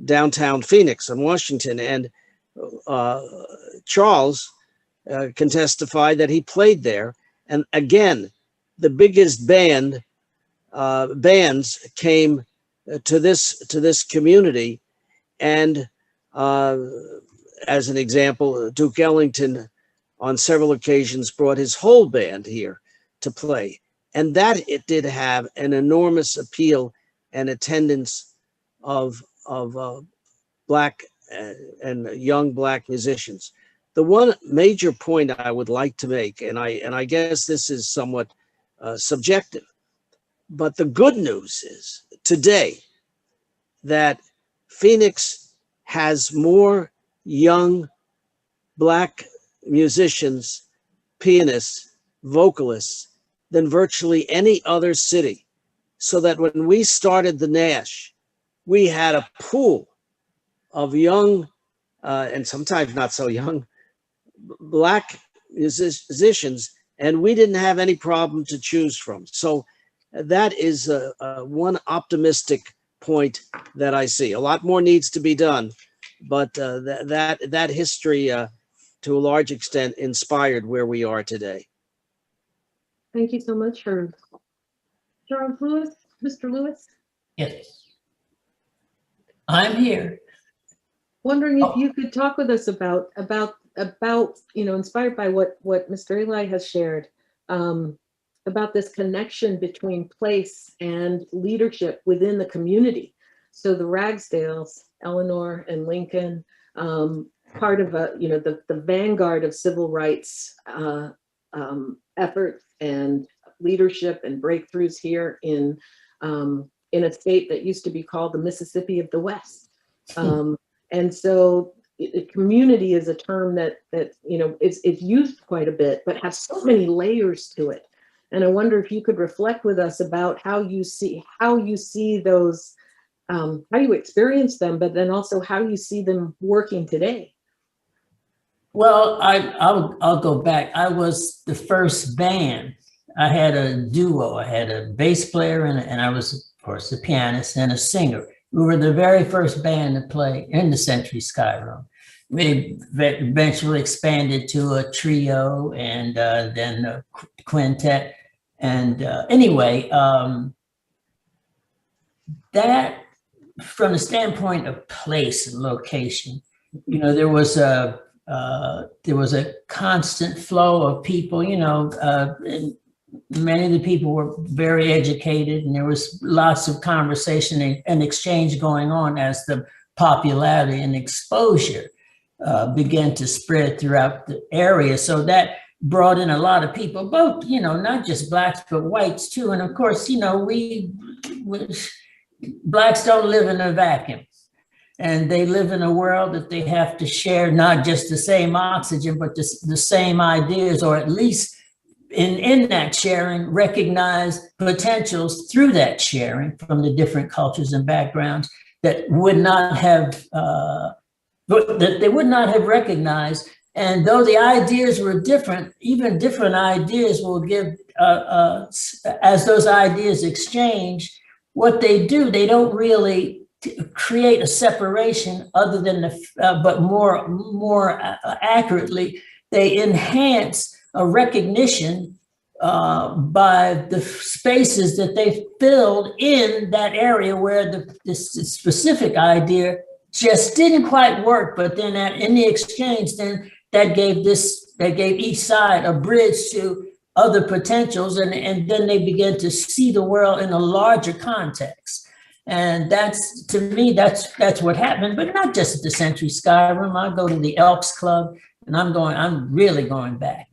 downtown Phoenix on Washington. And Charles can testify that he played there. And again, the biggest bands came to this community. And as an example, Duke Ellington on several occasions brought his whole band here to play. And that it did have an enormous appeal and attendance of Black and young Black musicians. The one major point I would like to make, and I guess this is somewhat subjective, but the good news is today that Phoenix has more young Black musicians, pianists, vocalists than virtually any other city. So that when we started the Nash, we had a pool of young and sometimes not so young Black musicians, and we didn't have any problem to choose from. So that is one optimistic point that I see. A lot more needs to be done, but that history to a large extent inspired where we are today.
Thank you so much, Herb. Charles Lewis, Mr. Lewis?
Yes. I'm here.
Wondering if you could talk with us about inspired by what Mr. Eli has shared, about this connection between place and leadership within the community. So the Ragsdales, Eleanor and Lincoln, part of the vanguard of civil rights efforts and leadership and breakthroughs here in a state that used to be called the Mississippi of the West. And so community is a term that is used quite a bit, but has so many layers to it. And I wonder if you could reflect with us about how you see those, how you experience them, but then also how you see them working today.
Well, I'll go back. I was the first band. I had a duo. I had a bass player and I was, of course, a pianist and a singer. We were the very first band to play in the Century Sky Room. We eventually expanded to a trio and then a quintet. And anyway, that from the standpoint of place and location, there was a constant flow of people, and many of the people were very educated, and there was lots of conversation and exchange going on as the popularity and exposure began to spread throughout the area. So that brought in a lot of people, both, not just Blacks, but whites too. And of course, Blacks don't live in a vacuum. And they live in a world that they have to share not just the same oxygen, but the same ideas, or at least in that sharing, recognize potentials through that sharing from the different cultures and backgrounds that would not have that they would not have recognized. And though the ideas were different, even different ideas will give, as those ideas exchange, what they do, they don't really create a separation other than but more accurately, they enhance a recognition by the spaces that they filled in that area where the specific idea just didn't quite work. But then in the exchange, then that gave each side a bridge to other potentials, and then they began to see the world in a larger context. And that's, to me, that's what happened, but not just at the Century Sky Room. I go to the Elks Club, and I'm really going back.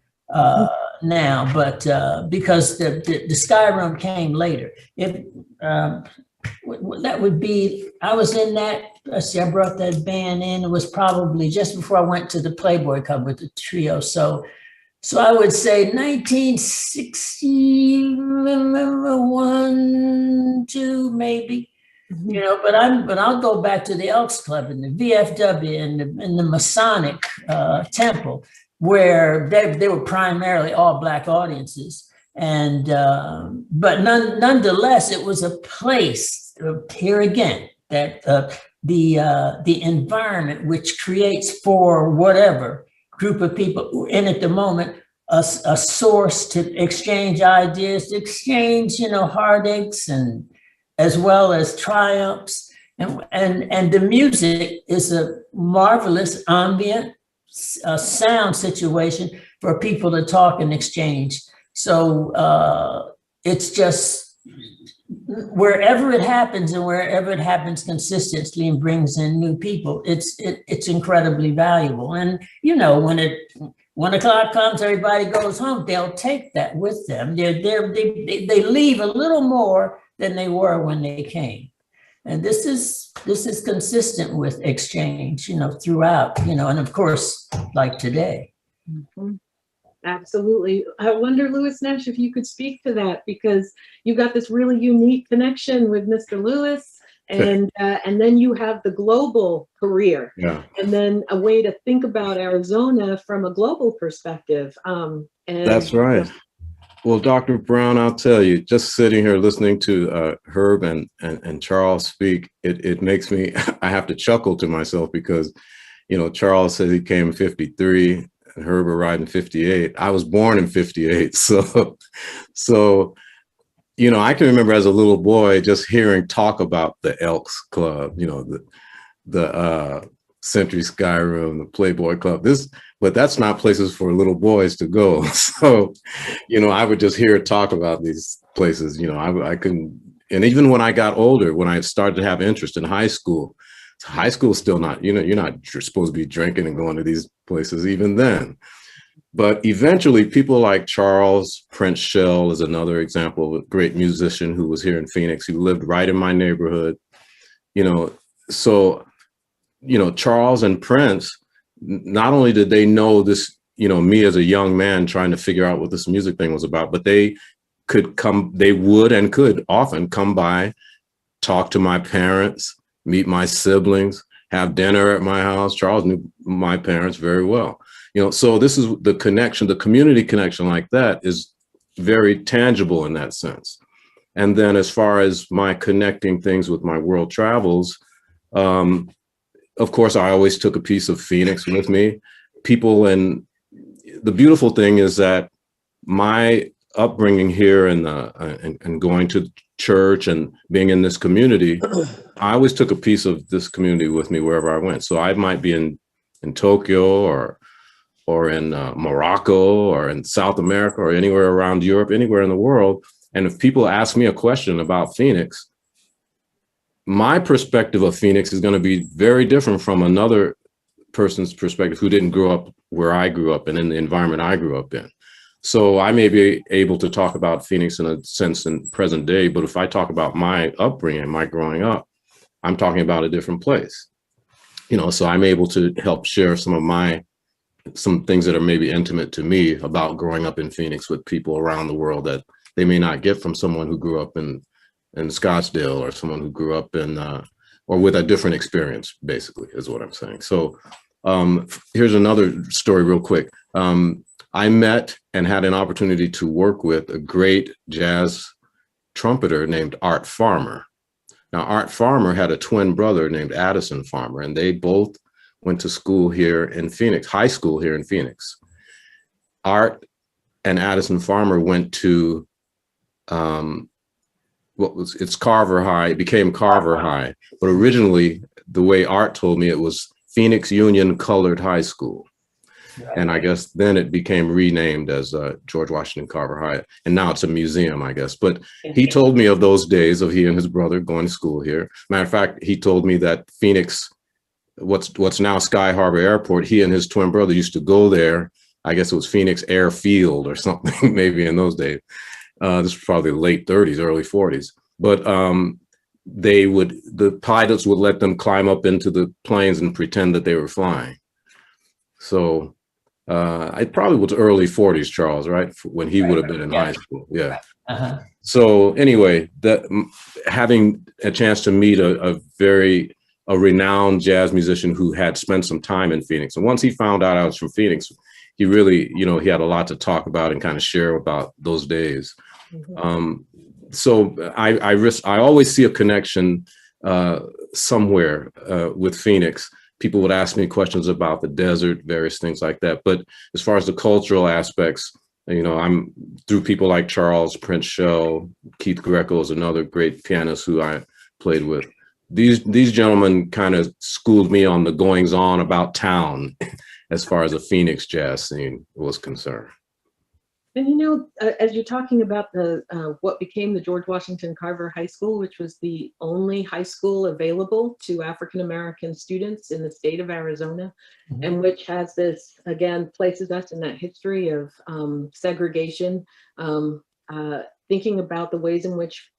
now, but because the Sky Room came later. If that would be, I was in that. Let's see, I brought that band in. It was probably just before I went to the Playboy Club with the trio. So I would say 1961, 2, maybe. You know, but I'll go back to the Elks Club and the VFW and the Masonic Temple, where they were primarily all Black audiences, and but nonetheless, it was a place here again that the environment which creates for whatever group of people in at the moment a source to exchange ideas, to exchange heartaches and as well as triumphs, and the music is a marvelous ambient sound situation for people to talk and exchange. So it's just wherever it happens and wherever it happens consistently and brings in new people, it's incredibly valuable. And when 1 o'clock comes, everybody goes home. They'll take that with them. They leave a little more than they were when they came. And this is consistent with exchange, throughout, and of course, like today.
Mm-hmm. Absolutely. I wonder, Louis Nash, if you could speak to that, because you got this really unique connection with Mr. Lewis, and then you have the global career, and then a way to think about Arizona from a global perspective. And
that's right. Well, Dr. Brown, I'll tell you, just sitting here listening to Herb and Charles speak, it makes me, I have to chuckle to myself because, Charles said he came in 53 and Herb arrived in 58. I was born in 58. So, I can remember as a little boy just hearing talk about the Elks Club, the Century Sky Room, the Playboy Club, but that's not places for little boys to go. So, I would just hear talk about these places, I couldn't, and even when I got older, when I started to have interest in high school is still not, you're supposed to be drinking and going to these places even then. But eventually people like Charles Prince Shell is another example of a great musician who was here in Phoenix, who lived right in my neighborhood, so, Charles and Prince, not only did they know this, me as a young man trying to figure out what this music thing was about, but they would and could often come by, talk to my parents, meet my siblings, have dinner at my house. Charles knew my parents very well. So this is the connection, the community connection like that is very tangible in that sense. And then as far as my connecting things with my world travels, of course, I always took a piece of Phoenix with me. And the beautiful thing is that my upbringing here and going to church and being in this community, I always took a piece of this community with me wherever I went. So I might be in Tokyo or in Morocco or in South America or anywhere around Europe, anywhere in the world. And if people ask me a question about Phoenix, my perspective of Phoenix is going to be very different from another person's perspective who didn't grow up where I grew up and in the environment I grew up in. So I may be able to talk about Phoenix in a sense in present day, but if I talk about my upbringing, my growing up, I'm talking about a different place. So I'm able to help share some things that are maybe intimate to me about growing up in Phoenix with people around the world that they may not get from someone who grew up in Scottsdale or someone who grew up in, or with a different experience, basically, is what I'm saying. So here's another story real quick. I met and had an opportunity to work with a great jazz trumpeter named Art Farmer. Now, Art Farmer had a twin brother named Addison Farmer, and they both went to school here in Phoenix, high school here in Phoenix. Art and Addison Farmer went to it's Carver High. It became Carver High, but originally the way Art told me, it was Phoenix Union Colored High School. And I guess then it became renamed as George Washington Carver High. And now it's a museum, I guess. But he told me of those days of he and his brother going to school here. Matter of fact, he told me that Phoenix, what's now Sky Harbor Airport, he and his twin brother used to go there I guess it was Phoenix Airfield or something, maybe in those days. This was probably the late 30s, early 40s. But the pilots would let them climb up into the planes and pretend that they were flying. So it probably was early 40s, Charles, right? When he would have been in high school. Yeah.
Uh-huh.
So anyway, having a chance to meet a renowned jazz musician who had spent some time in Phoenix. And once he found out I was from Phoenix, he really, he had a lot to talk about and kind of share about those days.
Mhm.
So I always see a connection somewhere with Phoenix. People would ask me questions about the desert, various things like that. But as far as the cultural aspects, I'm through people like Charles Prince Shell, Keith Greco is another great pianist who I played with. These gentlemen kind of schooled me on the goings on about town as far as the Phoenix jazz scene was concerned.
And as you're talking about what became the George Washington Carver High School, which was the only high school available to African American students in the state of Arizona,
Mhm.
and which has this, again, places us in that history of segregation, thinking about the ways in which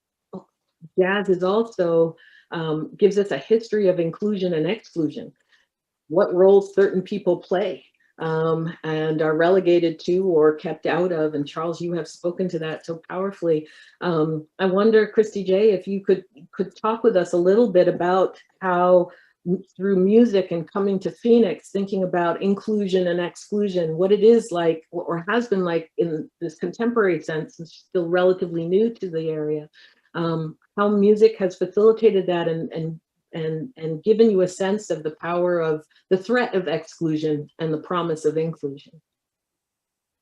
jazz is also gives us a history of inclusion and exclusion, what roles certain people play and are relegated to or kept out of. And Charles, you have spoken to that so powerfully. I wonder, Christy J, if you could talk with us a little bit about how through music and coming to Phoenix, thinking about inclusion and exclusion, what it is like or has been like in this contemporary sense, it's still relatively new to the area, how music has facilitated that and given you a sense of the power of the threat of exclusion and the promise of inclusion.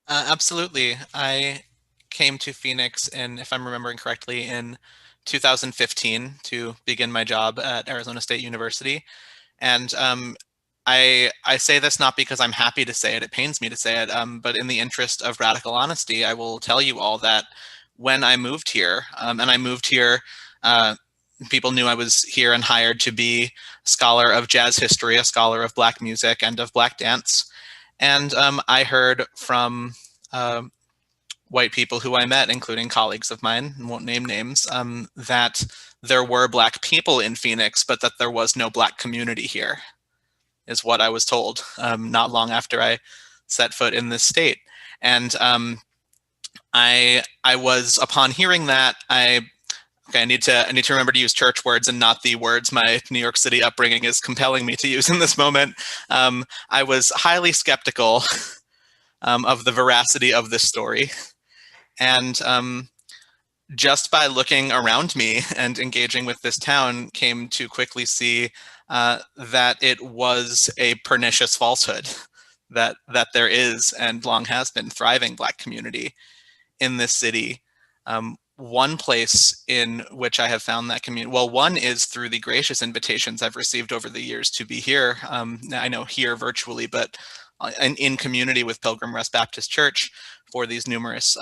Absolutely. I came to Phoenix if I'm remembering correctly, in 2015 to begin my job at Arizona State University. And I say this not because I'm happy to say it, it pains me to say it, but in the interest of radical honesty, I will tell you all that when I moved here, and I moved here, people knew I was here and hired to be a scholar of jazz history, a scholar of Black music and of Black dance. And I heard from white people who I met, including colleagues of mine, and won't name names, that there were Black people in Phoenix, but that there was no Black community here, is what I was told not long after I set foot in this state. And I was, upon hearing that, I need to remember to use church words and not the words my New York City upbringing is compelling me to use in this moment. I was highly skeptical of the veracity of this story. And just by looking around me and engaging with this town, came to quickly see that it was a pernicious falsehood, that there is and long has been thriving Black community in this city. One place in which I have found that community, well, one is through the gracious invitations I've received over the years to be here. I know here virtually, but in community with Pilgrim Rest Baptist Church for these numerous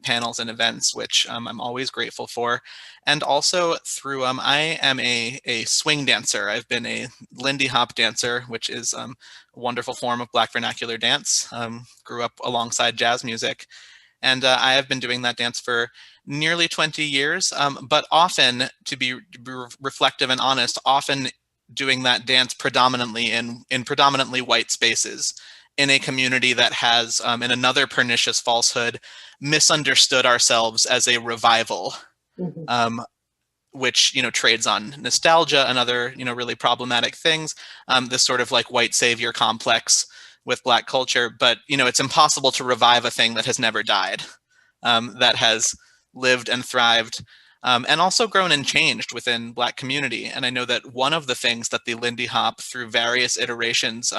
panels and events, which I'm always grateful for. And also through, I am a swing dancer. I've been a Lindy Hop dancer, which is a wonderful form of Black vernacular dance. Grew up alongside jazz music. And I have been doing that dance for nearly 20 years, but often, to be reflective and honest, often doing that dance predominantly in predominantly white spaces, in a community that has, in another pernicious falsehood, misunderstood ourselves as a revival,
Mm-hmm.
which trades on nostalgia and other really problematic things. This sort of like white savior complex with Black culture, but it's impossible to revive a thing that has never died, that has lived and thrived, and also grown and changed within Black community. And I know that one of the things that the Lindy Hop, through various iterations,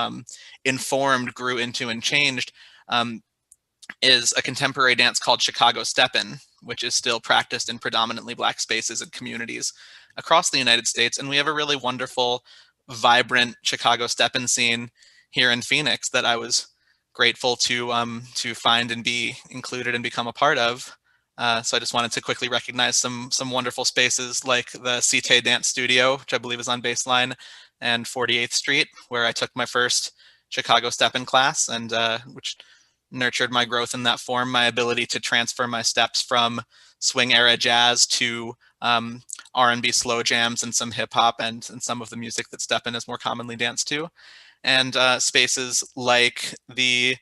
informed, grew into, and changed, is a contemporary dance called Chicago Steppin', which is still practiced in predominantly Black spaces and communities across the United States. And we have a really wonderful, vibrant Chicago Steppin' scene here in Phoenix that I was grateful to find and be included and become a part of. So I just wanted to quickly recognize some wonderful spaces like the Cite Dance Studio, which I believe is on Baseline and 48th Street, where I took my first Chicago Steppin' class, and which nurtured my growth in that form, my ability to transfer my steps from swing era jazz to R&B slow jams and some hip hop and some of the music that Steppen is more commonly danced to. And spaces like the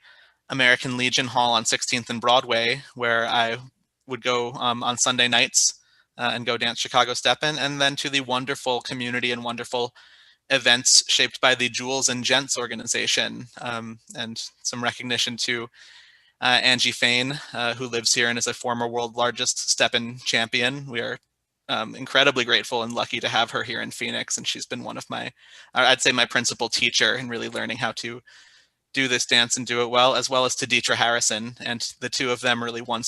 American Legion Hall on 16th and Broadway, where I would go on Sunday nights and go dance Chicago Steppen, and then to the wonderful community and wonderful events shaped by the Jules and Gents organization, and some recognition to Angie Fain, who lives here and is a former world largest Steppen champion. We are incredibly grateful and lucky to have her here in Phoenix, and she's been one of my, I'd say, my principal teacher in really learning how to do this dance and do it well, as well as to Deetra Harrison. And the two of them really run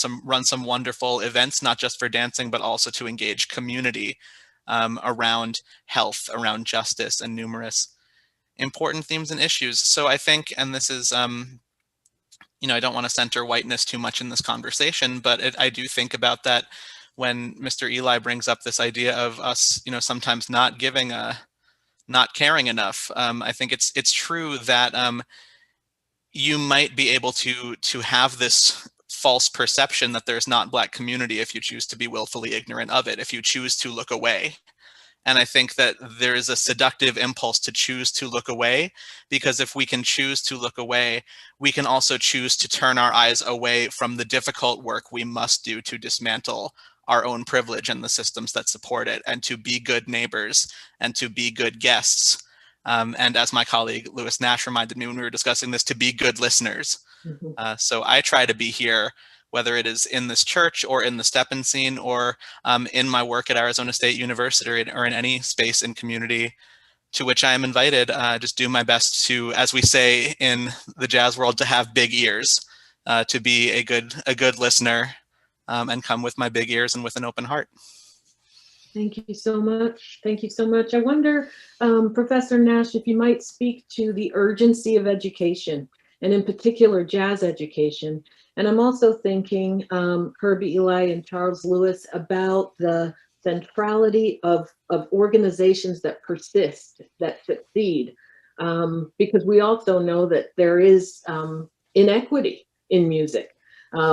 some wonderful events, not just for dancing, but also to engage community around health, around justice, and numerous important themes and issues. So I think, and this is, you know, I don't want to center whiteness too much in this conversation, but I do think about that when Mr. Eli brings up this idea of us, you know, sometimes not giving not caring enough. I think it's true that you might be able to have this false perception that there's not Black community if you choose to be willfully ignorant of it, if you choose to look away. And I think that there is a seductive impulse to choose to look away, because if we can choose to look away, we can also choose to turn our eyes away from the difficult work we must do to dismantle our own privilege and the systems that support it, and to be good neighbors and to be good guests. And as my colleague Lewis Nash reminded me when we were discussing this, to be good listeners.
Mm-hmm.
So I try to be here, whether it is in this church or in the Steppen scene or in my work at Arizona State University or in any space and community to which I am invited. Just do my best to, as we say in the jazz world, to have big ears, to be a good listener, and come with my big ears and with an open heart.
Thank you so much. Thank you so much. I wonder, Professor Nash, if you might speak to the urgency of education, and in particular jazz education. And I'm also thinking, Herbie Eli and Charles Lewis, about the centrality of organizations that persist, that succeed, because we also know that there is inequity in music.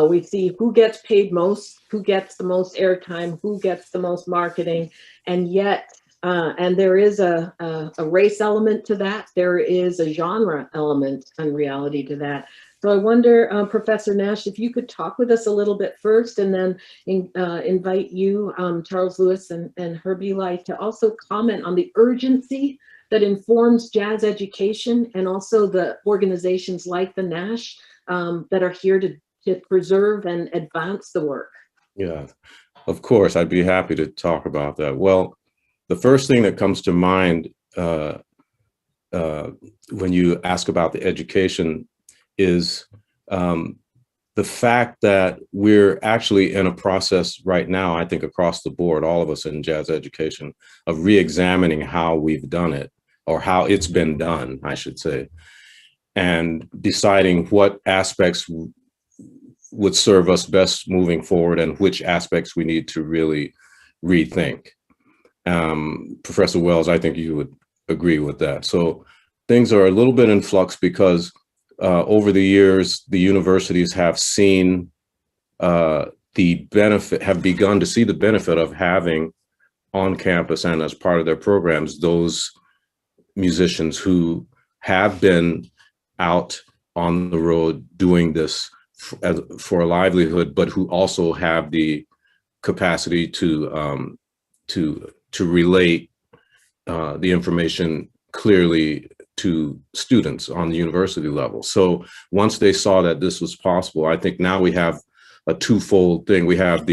We see who gets paid most, who gets the most airtime, who gets the most marketing, and yet, and there is a race element to that. There is a genre element and reality to that. So I wonder, Professor Nash, if you could talk with us a little bit first, and then invite you, Charles Lewis and Herbie Eli, to also comment on the urgency that informs jazz education, and also the organizations like the Nash that are here to preserve and advance the work.
Yeah, of course, I'd be happy to talk about that. Well, the first thing that comes to mind when you ask about the education is the fact that we're actually in a process right now, I think across the board, all of us in jazz education, of re-examining how we've done it, or how it's been done, I should say, and deciding what aspects would serve us best moving forward and which aspects we need to really rethink. Professor Wells, I think you would agree with that. So things are a little bit in flux because over the years, the universities have seen the benefit, have begun to see the benefit of having on campus and as part of their programs, those musicians who have been out on the road doing this for a livelihood, but who also have the capacity to relate the information clearly to students on the university level. So once they saw that this was possible, I think now we have a twofold thing. We have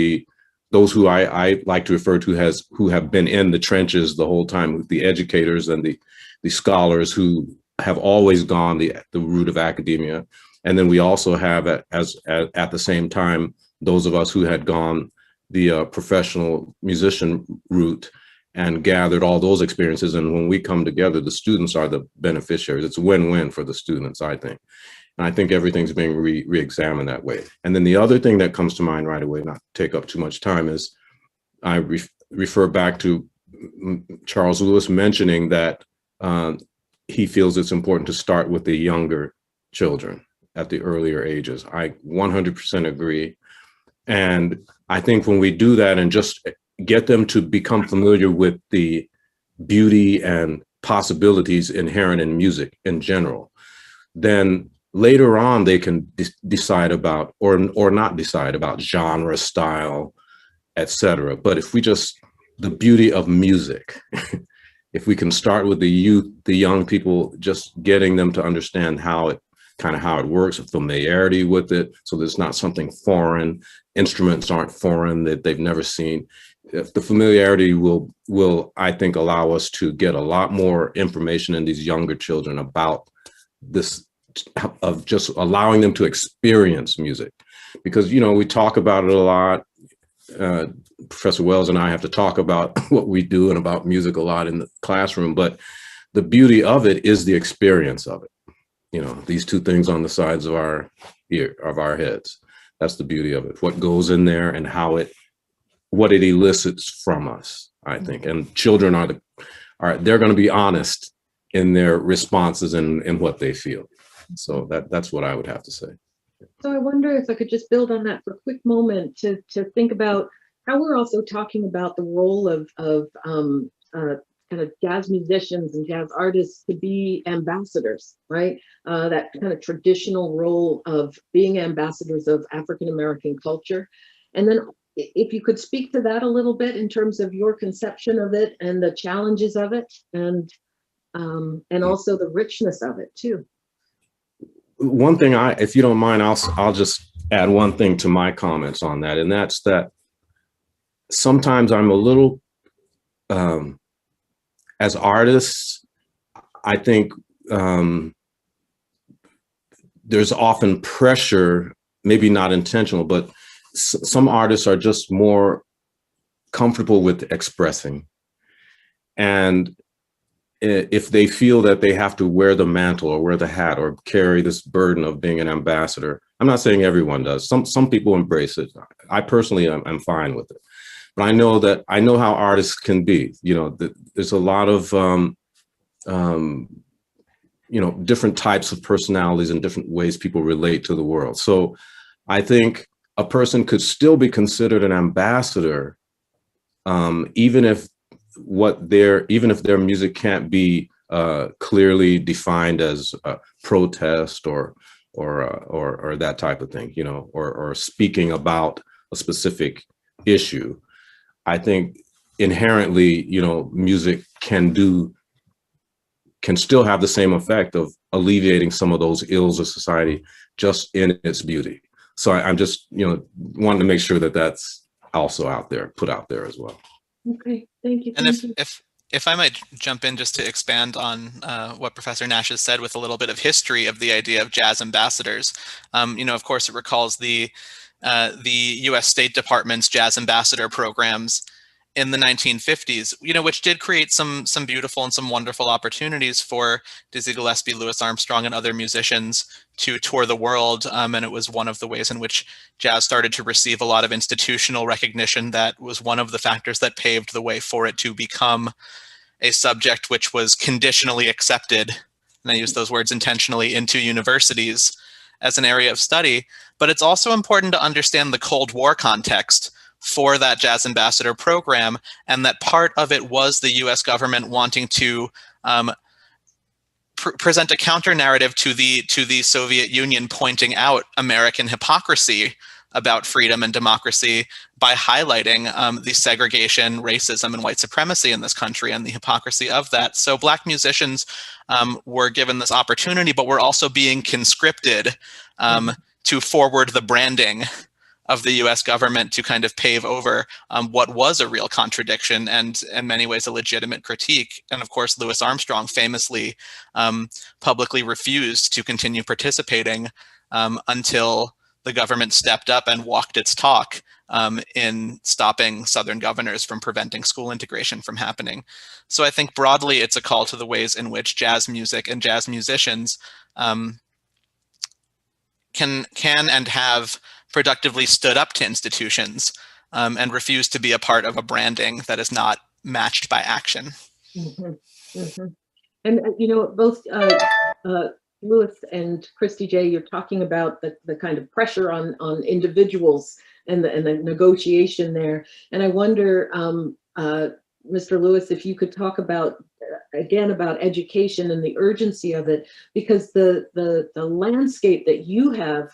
those who I like to refer to as who have been in the trenches the whole time, the educators and the scholars who have always gone the route of academia. And then we also have at the same time, those of us who had gone the professional musician route and gathered all those experiences. And when we come together, the students are the beneficiaries. It's a win-win for the students, I think. And I think everything's being re-examined that way. And then the other thing that comes to mind right away, not to take up too much time, is I refer back to Charles Lewis mentioning that he feels it's important to start with the younger children. at the earlier ages. I 100% agree. And I think when we do that and just get them to become familiar with the beauty and possibilities inherent in music in general, then later on they can decide about or not decide about genre, style, etc. But if we just, the beauty of music, if we can start with the youth, the young people, just getting them to understand how it works, a familiarity with it, so there's not something foreign, instruments aren't foreign that they've never seen. If the familiarity will, I think, allow us to get a lot more information in these younger children about this, of just allowing them to experience music. Because, you know, we talk about it a lot. Professor Wells and I have to talk about what we do and about music a lot in the classroom, but the beauty of it is the experience of it. You know, these two things on the sides of our heads. That's the beauty of it. What goes in there and what it elicits from us, I think. And children they're going to be honest in their responses and what they feel. So that's what I would have to say.
So I wonder if I could just build on that for a quick moment to think about how we're also talking about the role of kind of jazz musicians and jazz artists to be ambassadors, right? That kind of traditional role of being ambassadors of African-American culture. And then if you could speak to that a little bit in terms of your conception of it and the challenges of it, and also the richness of it too.
One thing, if you don't mind, I'll just add one thing to my comments on that, and that's that sometimes I'm a little, as artists, I think there's often pressure, maybe not intentional, but some artists are just more comfortable with expressing. And if they feel that they have to wear the mantle or wear the hat or carry this burden of being an ambassador, I'm not saying everyone does. Some people embrace it. I personally am fine with it. But I know how artists can be. You know, there's a lot of you know, different types of personalities and different ways people relate to the world. So I think a person could still be considered an ambassador, even if their music can't be clearly defined as a protest or that type of thing, you know, or speaking about a specific issue. I think inherently, you know, music can still have the same effect of alleviating some of those ills of society just in its beauty. So I'm just, you know, wanting to make sure that that's also put out there as well.
Okay, thank you.
And if I might jump in just to expand on what Professor Nash has said with a little bit of history of the idea of jazz ambassadors. You know, of course, it recalls the U.S. State Department's jazz ambassador programs in the 1950s, you know, which did create some beautiful and some wonderful opportunities for Dizzy Gillespie, Louis Armstrong, and other musicians to tour the world. And it was one of the ways in which jazz started to receive a lot of institutional recognition. That was one of the factors that paved the way for it to become a subject which was conditionally accepted, and I use those words intentionally, into universities as an area of study. But it's also important to understand the Cold War context for that jazz ambassador program, and that part of it was the US government wanting to present a counter narrative to the Soviet Union, pointing out American hypocrisy about freedom and democracy by highlighting the segregation, racism, and white supremacy in this country and the hypocrisy of that. So Black musicians were given this opportunity, but were also being conscripted to forward the branding of the US government to kind of pave over what was a real contradiction and in many ways a legitimate critique. And of course, Louis Armstrong famously publicly refused to continue participating until the government stepped up and walked its talk in stopping Southern governors from preventing school integration from happening. So I think broadly, it's a call to the ways in which jazz music and jazz musicians can and have productively stood up to institutions and refused to be a part of a branding that is not matched by action.
Mm-hmm. Mm-hmm. And you know, both Lewis and Christy J, you're talking about the kind of pressure on individuals and the negotiation there. And I wonder, Mr. Lewis, if you could talk about, again, about education and the urgency of it, because the landscape that you have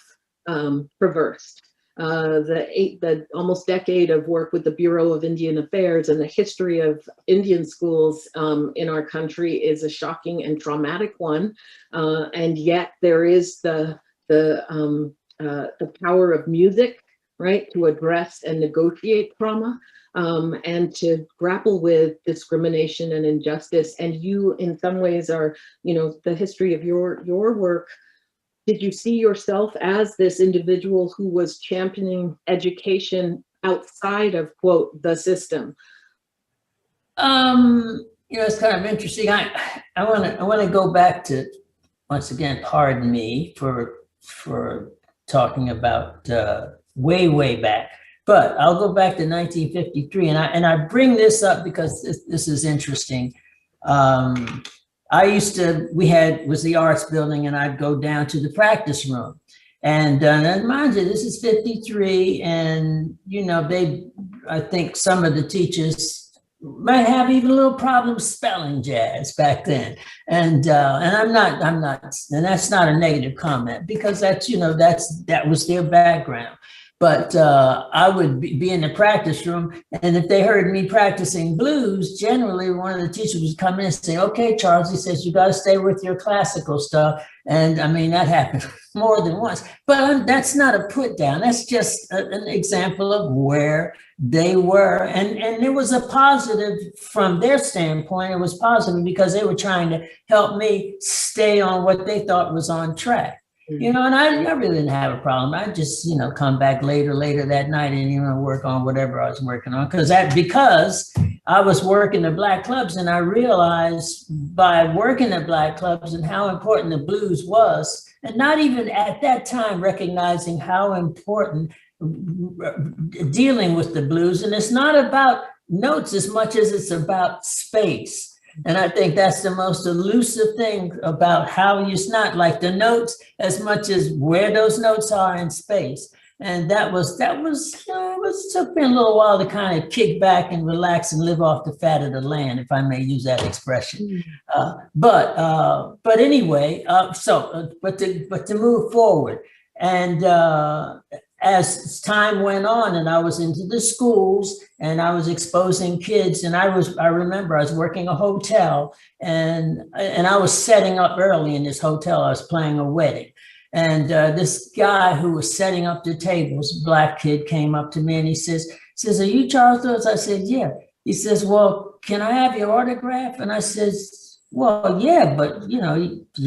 traversed, the almost decade of work with the Bureau of Indian Affairs and the history of Indian schools in our country is a shocking and traumatic one, and yet there is the power of music, right, to address and negotiate trauma, and to grapple with discrimination and injustice. And you, in some ways, are, you know, the history of your work. Did you see yourself as this individual who was championing education outside of, quote, the system?
You know, it's kind of interesting. I want to go back to, once again, pardon me for talking about way back, but I'll go back to 1953, and I bring this up because this is interesting. Was the arts building, and I'd go down to the practice room. And mind you, this is 53, and, you know, I think some of the teachers might have even a little problem spelling jazz back then. And I'm not, and that's not a negative comment, because that's, you know, that was their background. But I would be in the practice room, and if they heard me practicing blues, generally one of the teachers would come in and say, "Okay, Charles," he says, "you got to stay with your classical stuff." And I mean, that happened more than once. But that's not a put down. That's just an example of where they were. And it was a positive from their standpoint. It was positive because they were trying to help me stay on what they thought was on track. You know, and I really didn't have a problem. I just, you know, come back later that night and, you know, work on whatever I was working on. Because I was working the Black clubs, and I realized by working the Black clubs and how important the blues was, and not even at that time recognizing how important dealing with the blues. And it's not about notes as much as it's about space. And I think that's the most elusive thing about how it's not like the notes as much as where those notes are in space. And that took me a little while to kind of kick back and relax and live off the fat of the land, if I may use that expression. But anyway, but to move forward, and as time went on, and I was into the schools, and I was exposing kids, and I remember I was working a hotel, and I was setting up early in this hotel. I was planning a wedding, and this guy who was setting up the tables, Black kid, came up to me and he says, "Are you Charles Lewis?" I said, "Yeah." He says, "Well, can I have your autograph?" And I says, "Well, yeah, but you know,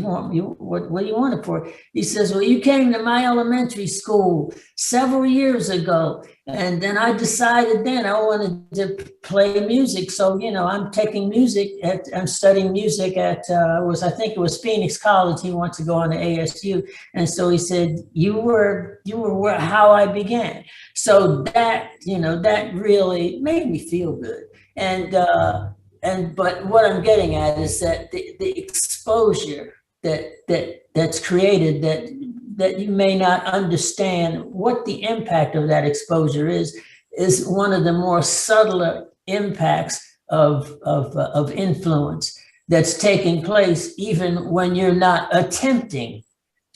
what do you want it for?" He says, "Well, you came to my elementary school several years ago, and then I decided then I wanted to play music. So, you know, I'm taking music I'm studying music at I think it was Phoenix College. He wants to go on to ASU, and so he said, you were how I began." So that, you know, that really made me feel good. But what I'm getting at is that the exposure that's created, that you may not understand what the impact of that exposure is one of the more subtler impacts of influence that's taking place even when you're not attempting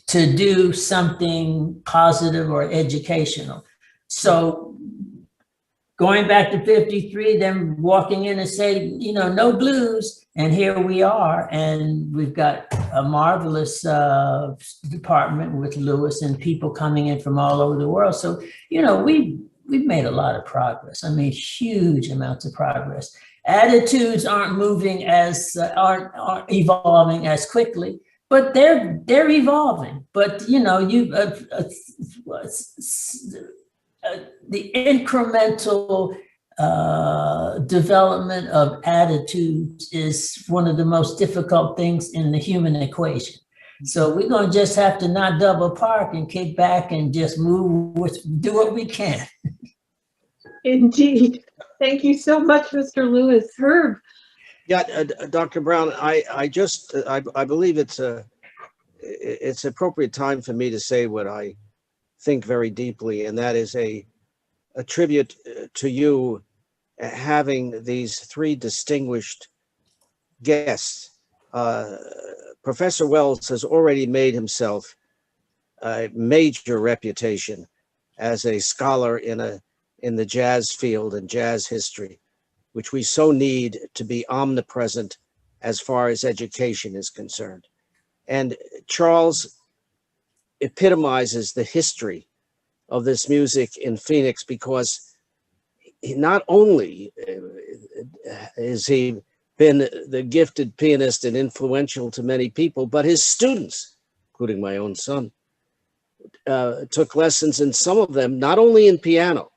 to do something positive or educational. So going back to 53, then walking in and saying, you know, no blues. And here we are. And we've got a marvelous department with Lewis and people coming in from all over the world. So, you know, we've made a lot of progress. I mean, huge amounts of progress. Attitudes aren't moving aren't evolving as quickly, but they're evolving. But, you know, the incremental development of attitudes is one of the most difficult things in the human equation. So we're going to just have to not double park and kick back and just do what we can.
Indeed. Thank you so much, Mr. Lewis. Herb.
Yeah, Dr. Brown, I believe it's it's appropriate time for me to say what I think very deeply, and that is a tribute to you having these three distinguished guests. Professor Wells has already made himself a major reputation as a scholar in the jazz field and jazz history, which we so need to be omnipresent as far as education is concerned. And Charles epitomizes the history of this music in Phoenix, because not only is he been the gifted pianist and influential to many people, but his students, including my own son, took lessons, and some of them not only in piano,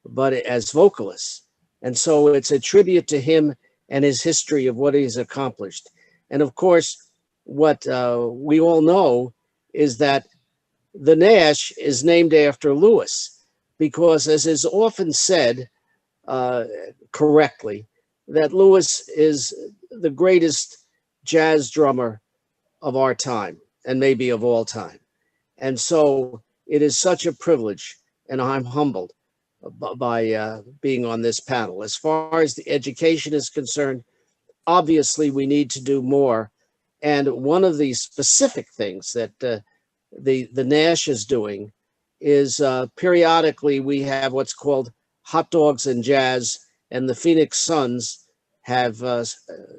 but as vocalists. And so it's a tribute to him and his history of what he's accomplished. And of course, what we all know is that the Nash is named after Lewis, because, as is often said correctly, that Lewis is the greatest jazz drummer of our time, and maybe of all time. And so it is such a privilege, and I'm humbled by being on this panel. As far as the education is concerned, obviously we need to do more. And one of the specific things that the Nash is doing is periodically we have what's called Hot Dogs and Jazz, and the Phoenix Suns have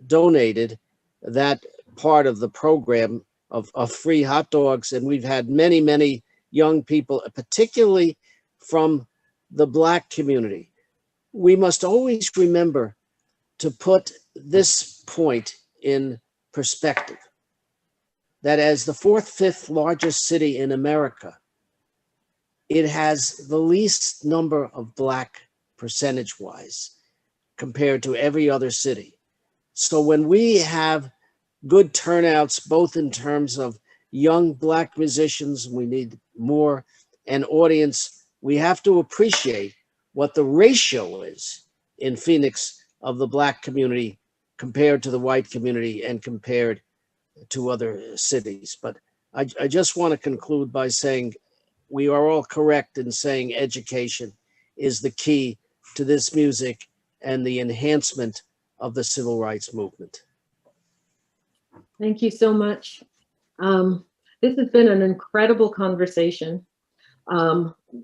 donated that part of the program of free hot dogs. And we've had many, many young people, particularly from the Black community. We must always remember to put this point in perspective, that as the fourth, fifth largest city in America, it has the least number of Black percentage-wise compared to every other city. So when we have good turnouts, both in terms of young Black musicians, we need more, and audience, we have to appreciate what the ratio is in Phoenix of the Black community compared to the white community and compared to other cities. But I just want to conclude by saying we are all correct in saying education is the key to this music and the enhancement of the civil rights movement.
Thank you so much. This has been an incredible conversation.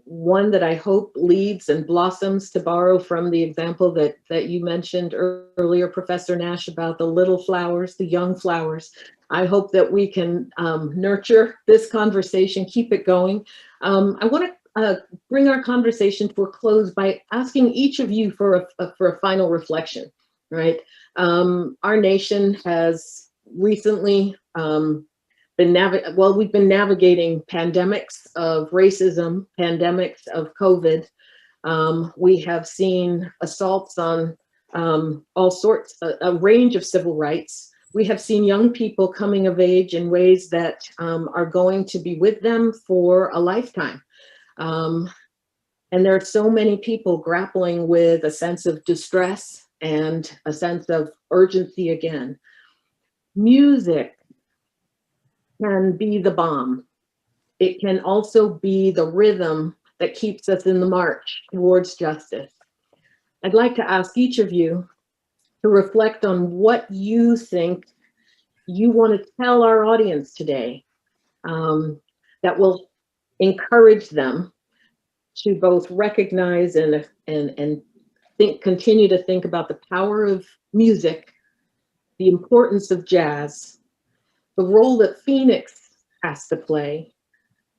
One that I hope leads and blossoms, to borrow from the example that you mentioned earlier, Professor Nash, about the little flowers, the young flowers. I hope that we can nurture this conversation, keep it going. I want to bring our conversation to a close by asking each of you for a final reflection, right? Our nation has recently we've been navigating pandemics of racism, pandemics of COVID. We have seen assaults on all sorts, a range of civil rights. We have seen young people coming of age in ways that are going to be with them for a lifetime. And there are so many people grappling with a sense of distress and a sense of urgency again. Music can be the balm. It can also be the rhythm that keeps us in the march towards justice. I'd like to ask each of you to reflect on what you think you want to tell our audience today that will encourage them to both recognize and continue to think about the power of music, the importance of jazz, the role that Phoenix has to play,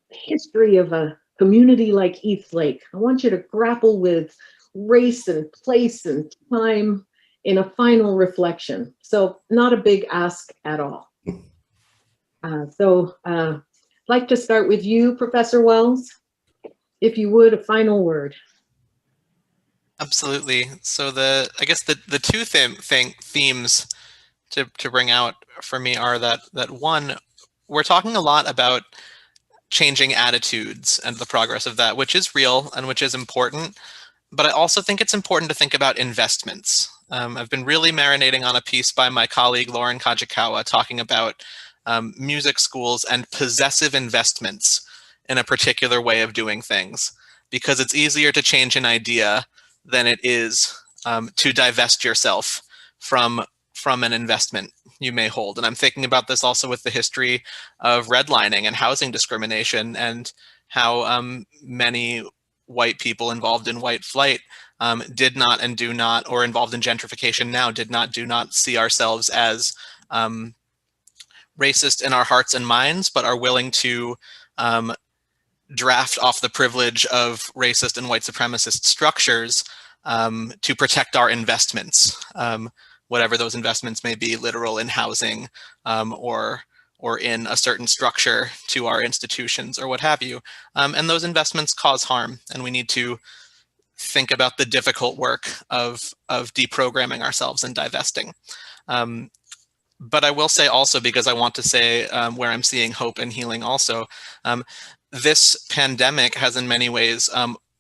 the history of a community like Eastlake. I want you to grapple with race and place and time in a final reflection. So not a big ask at all. I'd like to start with you, Professor Wells. If you would, a final word.
Absolutely. So I guess the two themes to bring out for me are that one, we're talking a lot about changing attitudes and the progress of that, which is real and which is important. But I also think it's important to think about investments. I've been really marinating on a piece by my colleague Lauren Kajikawa talking about music schools, and possessive investments in a particular way of doing things, because it's easier to change an idea than it is to divest yourself from an investment you may hold. And I'm thinking about this also with the history of redlining and housing discrimination, and how many white people involved in white flight did not and do not, or involved in gentrification now, do not see ourselves as racist in our hearts and minds, but are willing to draft off the privilege of racist and white supremacist structures to protect our investments, whatever those investments may be, literal in housing or in a certain structure to our institutions or what have you. And those investments cause harm, and we need to think about the difficult work of deprogramming ourselves and divesting. But I will say also, because I want to say where I'm seeing hope and healing also, this pandemic has in many ways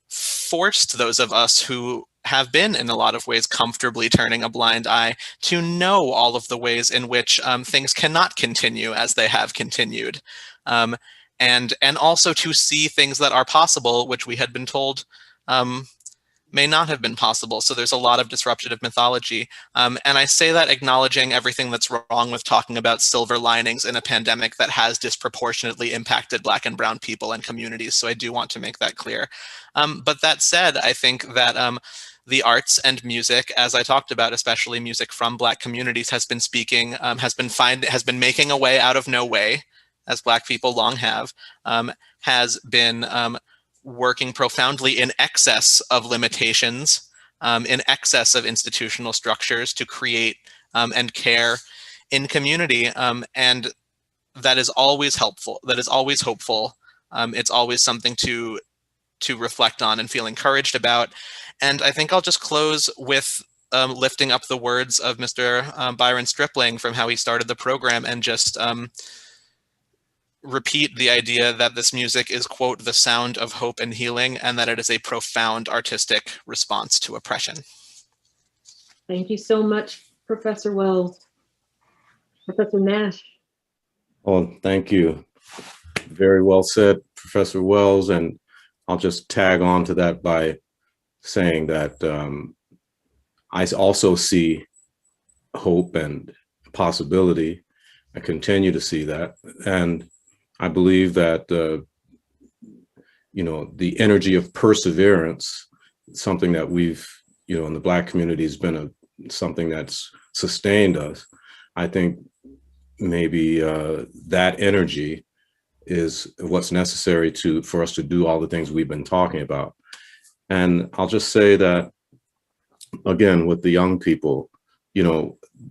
forced those of us who have been in a lot of ways comfortably turning a blind eye to know all of the ways in which things cannot continue as they have continued. And also to see things that are possible, which we had been told may not have been possible. So there's a lot of disruptive mythology. And I say that acknowledging everything that's wrong with talking about silver linings in a pandemic that has disproportionately impacted Black and brown people and communities. So I do want to make that clear. But that said, I think that the arts and music, as I talked about, especially music from Black communities, has been speaking, has been making a way out of no way, as Black people long have, has been working profoundly in excess of limitations, in excess of institutional structures to create and care in community. And that is always helpful. That is always hopeful. It's always something to reflect on and feel encouraged about. And I think I'll just close with lifting up the words of Mr. Byron Stripling from how he started the program, and just repeat the idea that this music is, quote, the sound of hope and healing, and that it is a profound artistic response to oppression.
Thank you so much, Professor Wells. Professor Nash.
Oh, thank you. Very well said, Professor Wells. And I'll just tag on to that by saying that I also see hope and possibility. I continue to see that. And I believe that, the energy of perseverance, something that we've, in the Black community has been something that's sustained us. I think maybe that energy is what's necessary for us to do all the things we've been talking about. And I'll just say that, again, with the young people,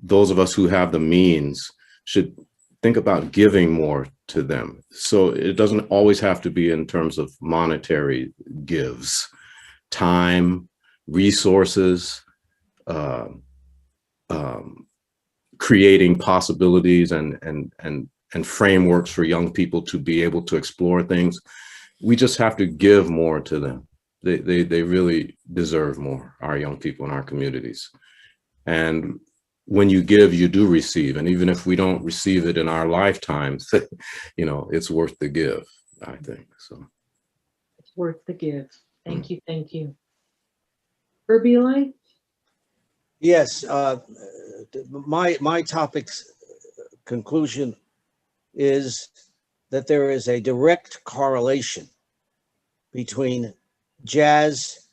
those of us who have the means should think about giving more to them. So it doesn't always have to be in terms of monetary gives. Time, resources, creating possibilities and frameworks for young people to be able to explore things. We just have to give more to them. They really deserve more, our young people in our communities. And when you give, you do receive. And even if we don't receive it in our lifetimes, it's worth the give, I think. So
It's worth the give. Thank you. Thank you. Herbie Eli?
Yes, my topic's conclusion is that there is a direct correlation between jazz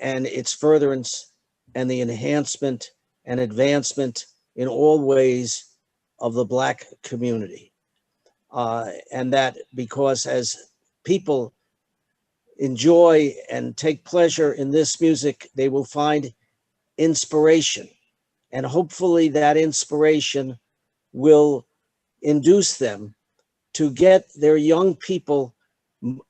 and its furtherance and the enhancement and advancement in all ways of the Black community. And that because as people enjoy and take pleasure in this music, they will find inspiration. And hopefully that inspiration will induce them to get their young people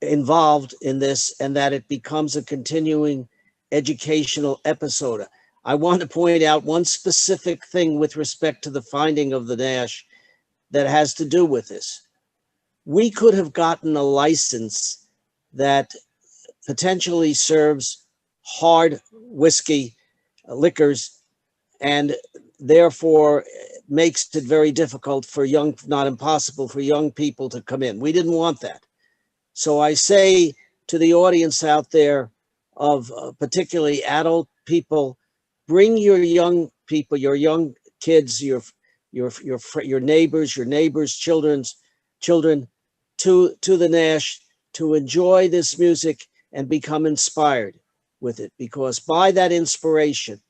involved in this, and that it becomes a continuing educational episode. I want to point out one specific thing with respect to the finding of the Nash that has to do with this. We could have gotten a license that potentially serves hard whiskey liquors, and therefore makes it very difficult for not impossible for young people to come in. We didn't want that. So I say to the audience out there of particularly adult people, bring your young people, your young kids, your neighbors, children to the Nash to enjoy this music and become inspired with it, because by that inspiration,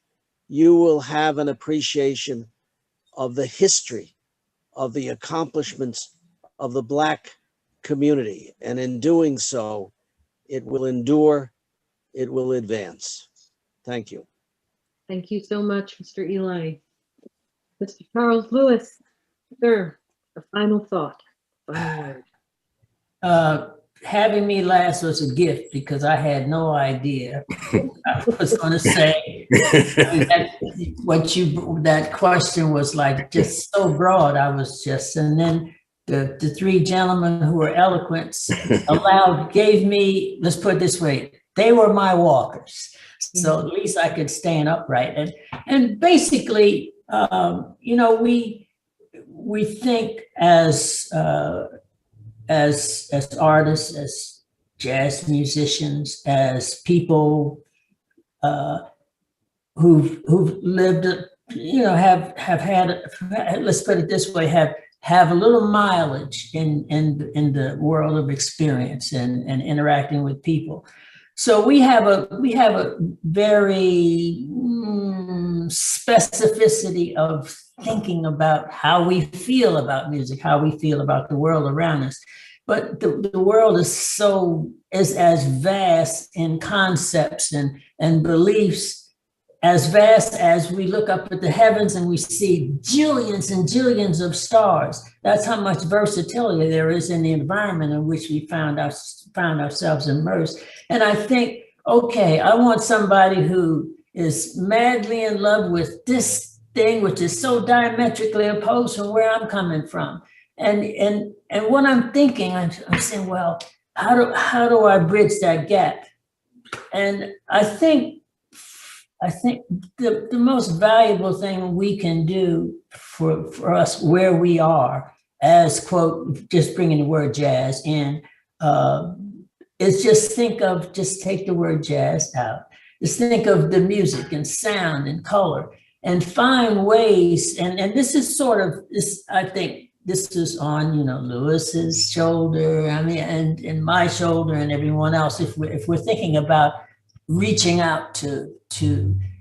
you will have an appreciation of the history, of the accomplishments of the Black community. And in doing so, it will endure, it will advance. Thank you.
Thank you so much, Mr. Eli. Mr. Charles Lewis, sir, a final thought, final word.
Having me last was a gift because I had no idea what I was going to say. That question was like just so broad. And then the three gentlemen who were eloquent gave me, let's put it this way, they were my walkers. So at least I could stand upright. And basically, we think as artists, as jazz musicians, as people who've lived, have had, let's put it this way, have a little mileage in the world of experience and interacting with people. So we have a very specificity of thinking about how we feel about music, how we feel about the world around us. But the world is as vast in concepts and beliefs, as vast as we look up at the heavens and we see jillions and jillions of stars. That's how much versatility there is in the environment in which we found ourselves immersed. And I think, okay, I want somebody who is madly in love with this thing, which is so diametrically opposed from where I'm coming from. And what I'm thinking, I'm saying, well, how do I bridge that gap? And I think the most valuable thing we can do for us where we are, as quote, just bringing the word jazz in, is just take the word jazz out. Just think of the music and sound and color and find ways. And this is sort of this, I think this is on, Lewis's shoulder, and my shoulder and everyone else. If we're thinking about reaching out to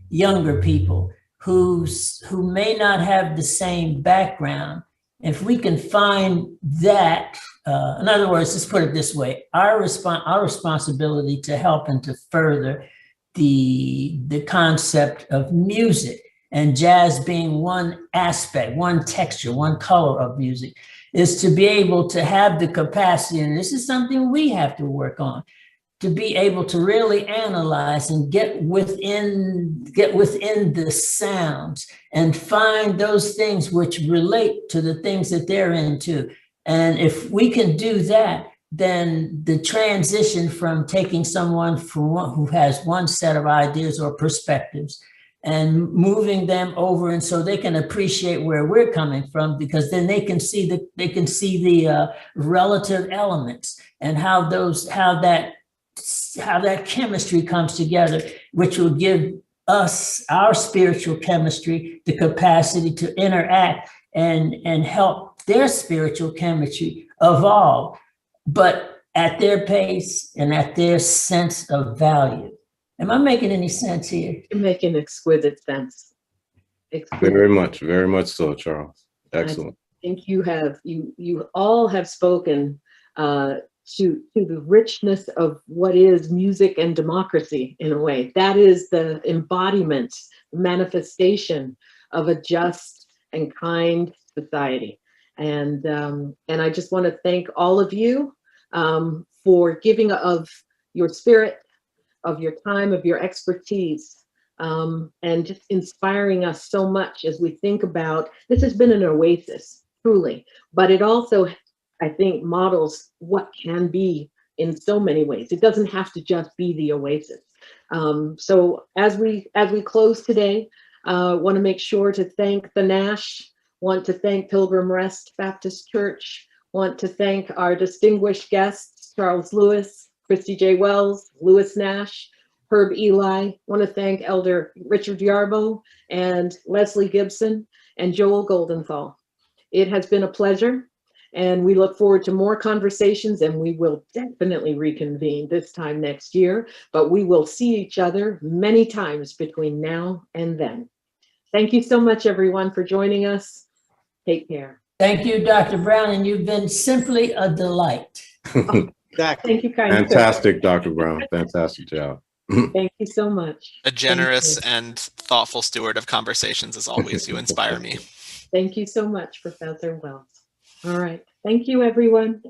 younger people who may not have the same background, if we can find that, in other words, let's put it this way, our responsibility to help and to further the concept of music, and jazz being one aspect, one texture, one color of music, is to be able to have the capacity, and this is something we have to work on, to be able to really analyze and get within the sounds and find those things which relate to the things that they're into. And if we can do that, then the transition from taking someone who has one set of ideas or perspectives and moving them over, and so they can appreciate where we're coming from, because then they can see the relative elements and how that chemistry comes together, which will give us, our spiritual chemistry, the capacity to interact and help their spiritual chemistry evolve, but at their pace and at their sense of value. Am I making any sense here?
You're making exquisite sense.
Very much so, Charles. Excellent.
I think you all have spoken to the richness of what is music and democracy in a way. That is the embodiment, manifestation of a just and kind society. And I just want to thank all of you for giving of your spirit, of your time, of your expertise, and just inspiring us so much as we think about, this has been an oasis, truly, but it also, I think, models what can be in so many ways. It doesn't have to just be the oasis. So as we close today, Want to make sure to thank the Nash, want to thank Pilgrim Rest Baptist Church, want to thank our distinguished guests, Charles Lewis, Christy J. Wells, Lewis Nash, Herb Eli. Want to thank Elder Richard Yarbo and Leslie Gibson and Joel Goldenthal. It has been a pleasure, and we look forward to more conversations, and we will definitely reconvene this time next year, but we will see each other many times between now and then. Thank you so much, everyone, for joining us. Take care.
Thank you, Dr. Brown, and you've been simply a delight.
Exactly.
Thank you kindly.
Fantastic, Dr. Brown. Fantastic job.
Thank you so much.
A generous
you.
and thoughtful steward of conversations as always. You inspire me.
Thank you so much, Professor Wells. All right. Thank you, everyone.